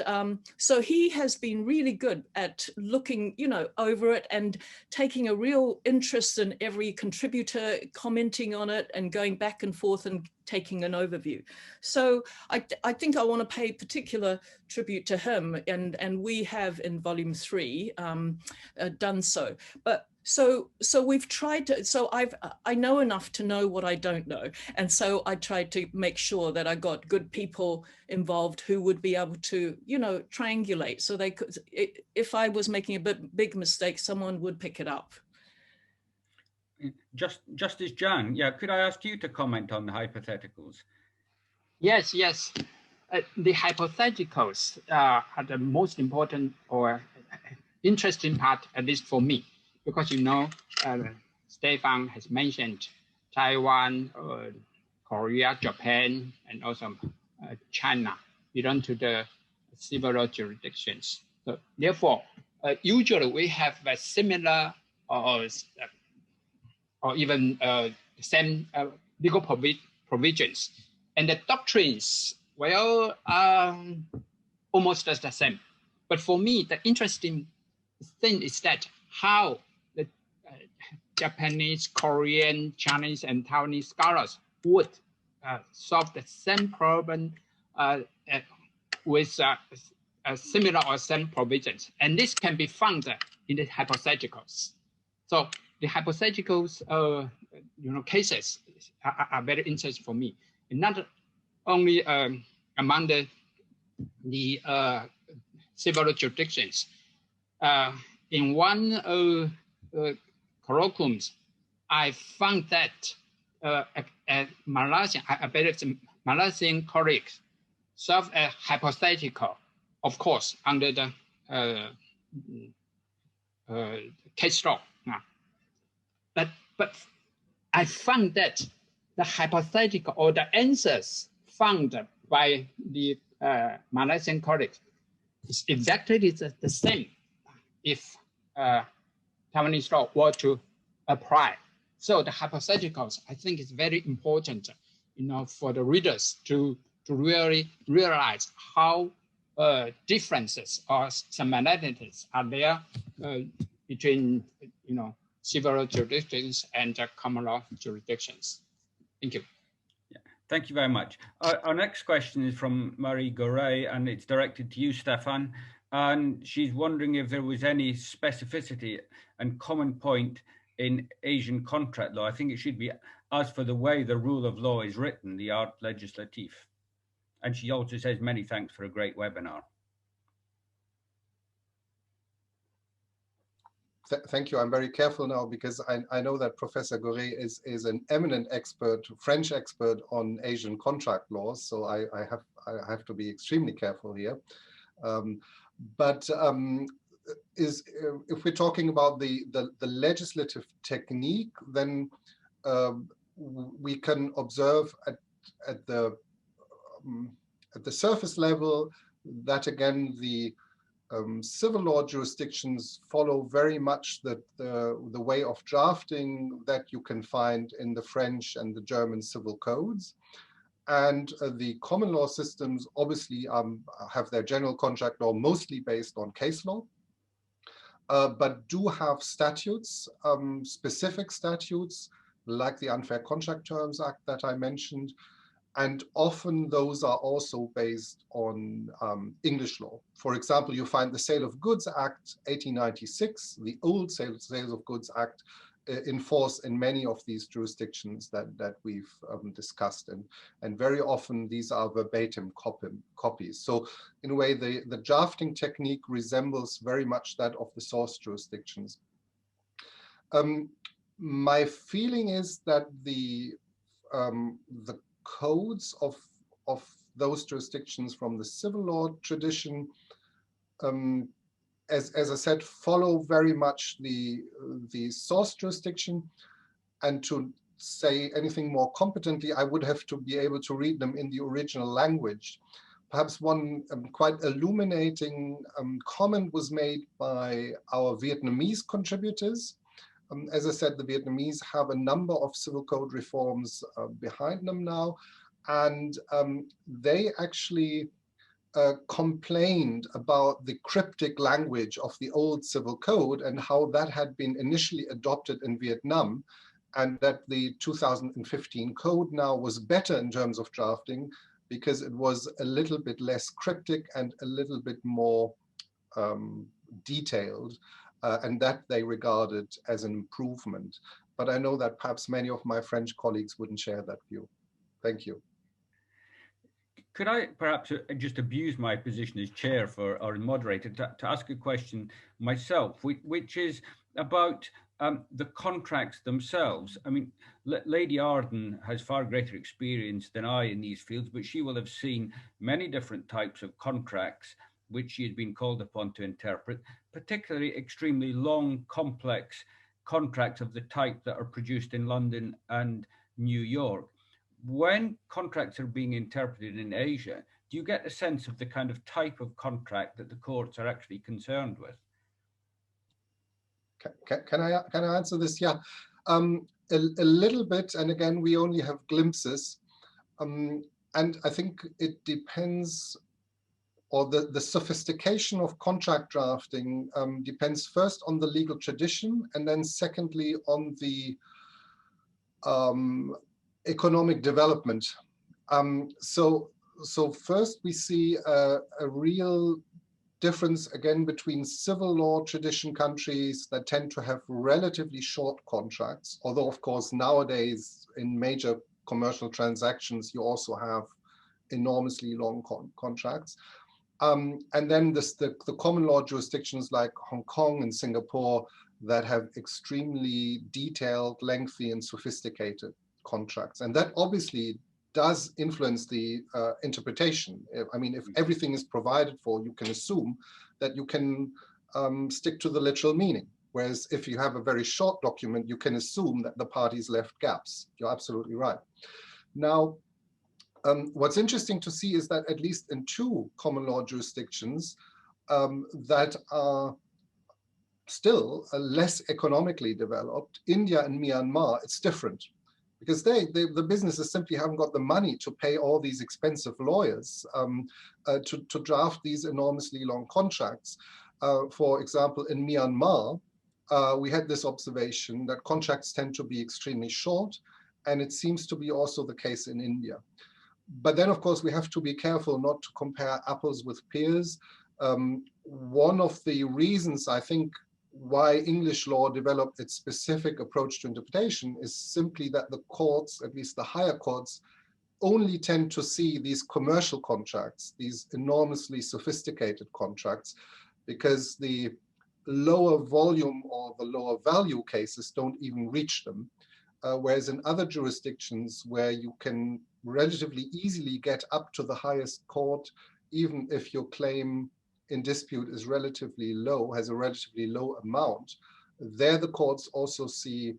so he has been really good at looking, over it and taking a real interest in every contributor, commenting on it and going back and forth and taking an overview. So I think I want to pay particular tribute to him, and we have in volume 3 done so. But so we've tried to, so I know enough to know what I don't know. And so I tried to make sure that I got good people involved who would be able to, triangulate. So they could, if I was making a big mistake, someone would pick it up. Justice Zhang, yeah, could I ask you to comment on the hypotheticals? Yes. The hypotheticals are the most important or interesting part, at least for me, because Stefan has mentioned Taiwan, Korea, Japan, and also China belong to the civil jurisdictions. So therefore, usually we have a similar or even same legal provisions, and the doctrines, well, almost the same. But for me, the interesting thing is that how the Japanese, Korean, Chinese, and Taiwanese scholars would solve the same problem with similar or same provisions. And this can be found in the hypotheticals. So the hypotheticals cases are very interesting for me. And not only among the civil jurisdictions. In one colloquium, I found that a Malaysian colleague solved a hypothetical, of course, under the case law. But I found that the hypothetical or the answers found by the Malaysian colleagues is exactly the same if Taiwanese law were to apply. So the hypotheticals, I think, is very important, for the readers to really realize how differences or similarities are there between, civil jurisdictions and common law jurisdictions. Thank you. Yeah, thank you very much. Our next question is from Marie Goret, and it's directed to you, Stefan. And she's wondering if there was any specificity and common point in Asian contract law. I think it should be as for the way the rule of law is written, the art legislatif. And she also says many thanks for a great webinar. Thank you. I'm very careful now because I know that Professor Goret is an eminent expert, French expert on Asian contract laws. So I have to be extremely careful here. If we're talking about the legislative technique, then we can observe at the surface level that again the civil law jurisdictions follow very much the way of drafting that you can find in the French and the German civil codes. And the common law systems obviously have their general contract law mostly based on case law, but do have statutes, specific statutes, like the Unfair Contract Terms Act that I mentioned. And often those are also based on English law. For example, you find the Sale of Goods Act 1896, the old Sales of Goods Act, in force in many of these jurisdictions that we've discussed. And very often these are verbatim copies. So in a way, the drafting technique resembles very much that of the source jurisdictions. My feeling is that the codes of those jurisdictions from the civil law tradition, as I said, follow very much the source jurisdiction. And to say anything more competently, I would have to be able to read them in the original language. Perhaps one quite illuminating comment was made by our Vietnamese contributors. As I said, the Vietnamese have a number of civil code reforms behind them now, and they actually complained about the cryptic language of the old civil code and how that had been initially adopted in Vietnam, and that the 2015 code now was better in terms of drafting because it was a little bit less cryptic and a little bit more detailed. And that they regarded as an improvement. But I know that perhaps many of my French colleagues wouldn't share that view. Thank you. Could I perhaps just abuse my position as chair for our moderator to ask a question myself, which is about the contracts themselves? I mean, Lady Arden has far greater experience than I in these fields, but she will have seen many different types of contracts which she has been called upon to interpret, particularly extremely long, complex contracts of the type that are produced in London and New York. When contracts are being interpreted in Asia, do you get a sense of the kind of type of contract that the courts are actually concerned with? Can I answer this? Yeah, a little bit, and again, we only have glimpses. And I think it depends, or the sophistication of contract drafting depends first on the legal tradition, and then secondly on the economic development. So first we see a real difference again between civil law tradition countries that tend to have relatively short contracts, although of course nowadays in major commercial transactions you also have enormously long contracts. And then the common law jurisdictions like Hong Kong and Singapore that have extremely detailed, lengthy, and sophisticated contracts. And that obviously does influence the interpretation. I mean, if everything is provided for, you can assume that you can stick to the literal meaning. Whereas if you have a very short document, you can assume that the parties left gaps. You're absolutely right. Now, what's interesting to see is that at least in two common law jurisdictions that are still less economically developed, India and Myanmar, it's different. Because the businesses simply haven't got the money to pay all these expensive lawyers to draft these enormously long contracts. For example, in Myanmar, we had this observation that contracts tend to be extremely short, and it seems to be also the case in India. But then, of course, we have to be careful not to compare apples with pears. One of the reasons, I think, why English law developed its specific approach to interpretation is simply that the courts, at least the higher courts, only tend to see these commercial contracts, these enormously sophisticated contracts, because the lower volume or the lower value cases don't even reach them. Whereas in other jurisdictions where you can relatively easily get up to the highest court, even if your claim in dispute is relatively low, has a relatively low amount, there the courts also see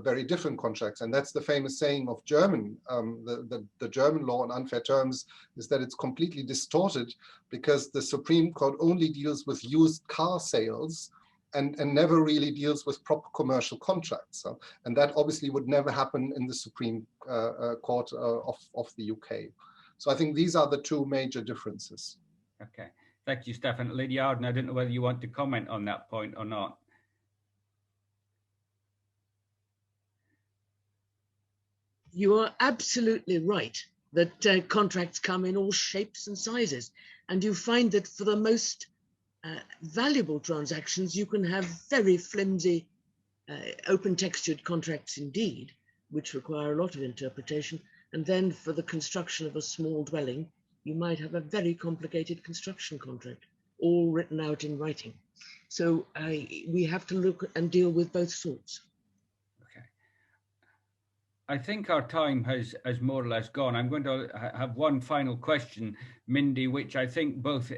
very different contracts. And that's the famous saying of German. The German law on unfair terms is that it's completely distorted because the Supreme Court only deals with used car sales and never really deals with proper commercial contracts. And that obviously would never happen in the Supreme Court of the UK. So I think these are the two major differences. Okay, thank you, Stefan. Lady Arden, I don't know whether you want to comment on that point or not. You are absolutely right that contracts come in all shapes and sizes. And you find that for the most valuable transactions, you can have very flimsy, open textured contracts indeed, which require a lot of interpretation. And then for the construction of a small dwelling, you might have a very complicated construction contract, all written out in writing. So we have to look and deal with both sorts. Okay. I think our time has more or less gone. I'm going to have one final question, Mindy, which I think both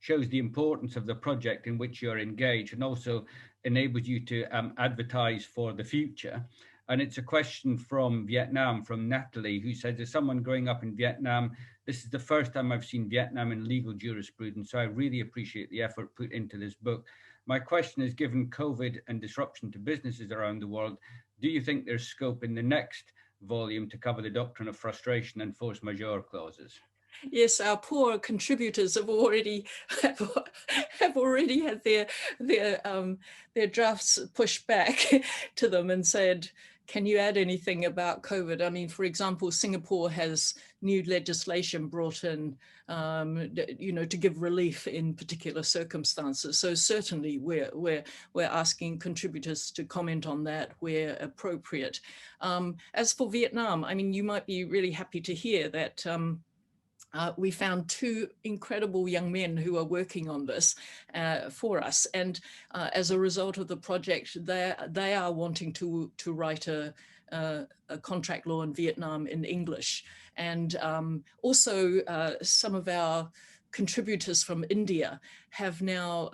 shows the importance of the project in which you're engaged and also enables you to advertise for the future. And it's a question from Vietnam, from Natalie, who says, as someone growing up in Vietnam, this is the first time I've seen Vietnam in legal jurisprudence, so I really appreciate the effort put into this book. My question is, given COVID and disruption to businesses around the world, do you think there's scope in the next volume to cover the doctrine of frustration and force majeure clauses? Yes, our poor contributors have already had their drafts pushed back to them and said, can you add anything about COVID? I mean, for example, Singapore has new legislation brought in, to give relief in particular circumstances. So certainly we're asking contributors to comment on that where appropriate. As for Vietnam, I mean, you might be really happy to hear that we found two incredible young men who are working on this for us. And as a result of the project, they are wanting to write a contract law in Vietnam in English. And also some of our contributors from India have now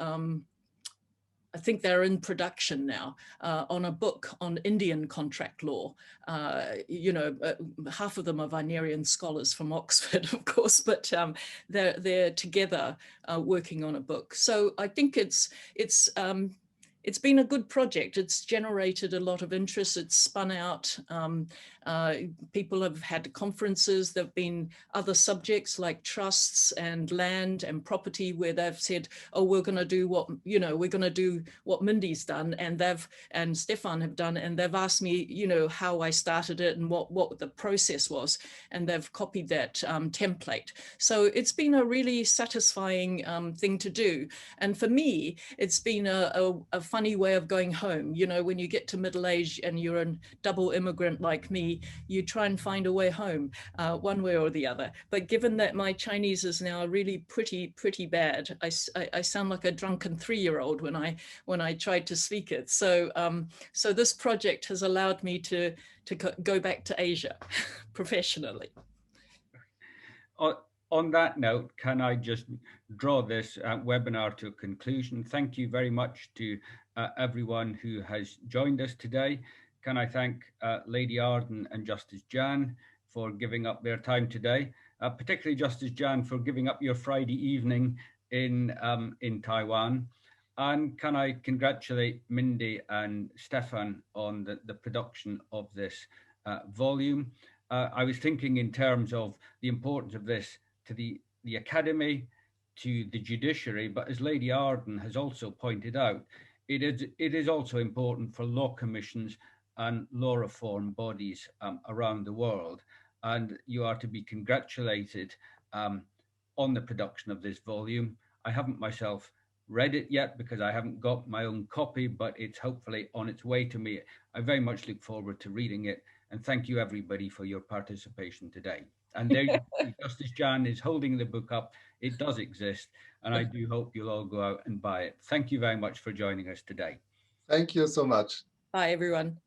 I think they're in production now on a book on Indian contract law. Half of them are Vinerian scholars from Oxford, of course, but they're together working on a book. So I think it's been a good project. It's generated a lot of interest. It's spun out. People have had conferences. There have been other subjects like trusts and land and property where they've said, oh, we're going to do what Mindy's done and Stefan have done. And they've asked me, how I started it and what the process was. And they've copied that template. So it's been a really satisfying thing to do. And for me, it's been a funny way of going home. When you get to middle age and you're a double immigrant like me, you try and find a way home one way or the other. But given that my Chinese is now really pretty bad, I sound like a drunken 3-year-old when I tried to speak it. So so this project has allowed me to go back to Asia professionally. On that note, can I just draw this webinar to a conclusion? Thank you very much to everyone who has joined us today. Can I thank Lady Arden and Justice Jan for giving up their time today, particularly Justice Jan for giving up your Friday evening in Taiwan. And can I congratulate Mindy and Stefan on the production of this volume. I was thinking in terms of the importance of this to the academy, to the judiciary, but as Lady Arden has also pointed out, it is also important for law commissions and law reform bodies around the world. And you are to be congratulated on the production of this volume. I haven't myself read it yet because I haven't got my own copy, but it's hopefully on its way to me. I very much look forward to reading it. And thank you everybody for your participation today. And there you see, Justice Jan is holding the book up. It does exist. And I do hope you'll all go out and buy it. Thank you very much for joining us today. Thank you so much. Bye, everyone.